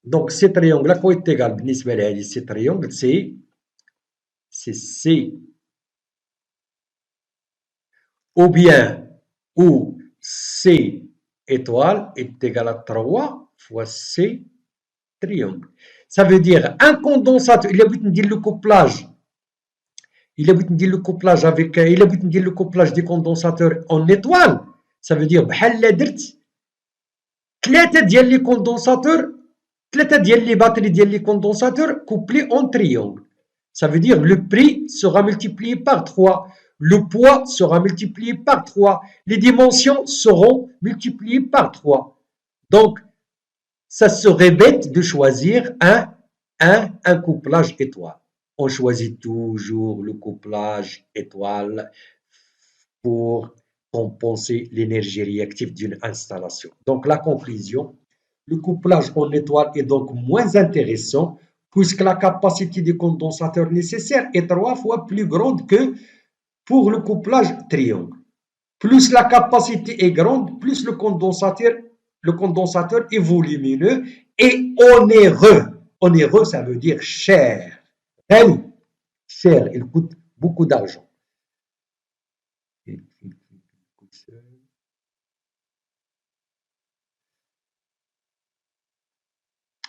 Donc, C triangle là quoi est égal بالنسبة لهذه C triangle c'est C ou bien où C étoile est égal à 3 fois C triangle. Ça veut dire un condensateur, il a besoin de dire le couplage. Il a besoin de dire le couplage avec, il a besoin de dire le couplage des condensateurs en étoile. Ça veut dire بحال درت 3 ديال لي كوندونساتور 3 ديال لي باتري ديال لي كوندونساتور couplés en triangle. Ça veut dire le prix sera multiplié par 3. Le poids sera multiplié par 3. Les dimensions seront multipliées par 3. Donc, ça serait bête de choisir un couplage étoile. On choisit toujours le couplage étoile pour compenser l'énergie réactive d'une installation. Donc, la conclusion, le couplage en étoile est donc moins intéressant puisque la capacité du condensateur nécessaire est 3 fois plus grande que pour le couplage triangle. Plus la capacité est grande, plus le condensateur est volumineux et onéreux. Onéreux, ça veut dire cher. Cher, il coûte beaucoup d'argent.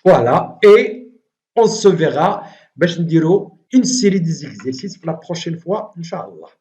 Voilà, et on se verra, باش نديرو une série d'exercices pour la prochaine fois, Inch'Allah.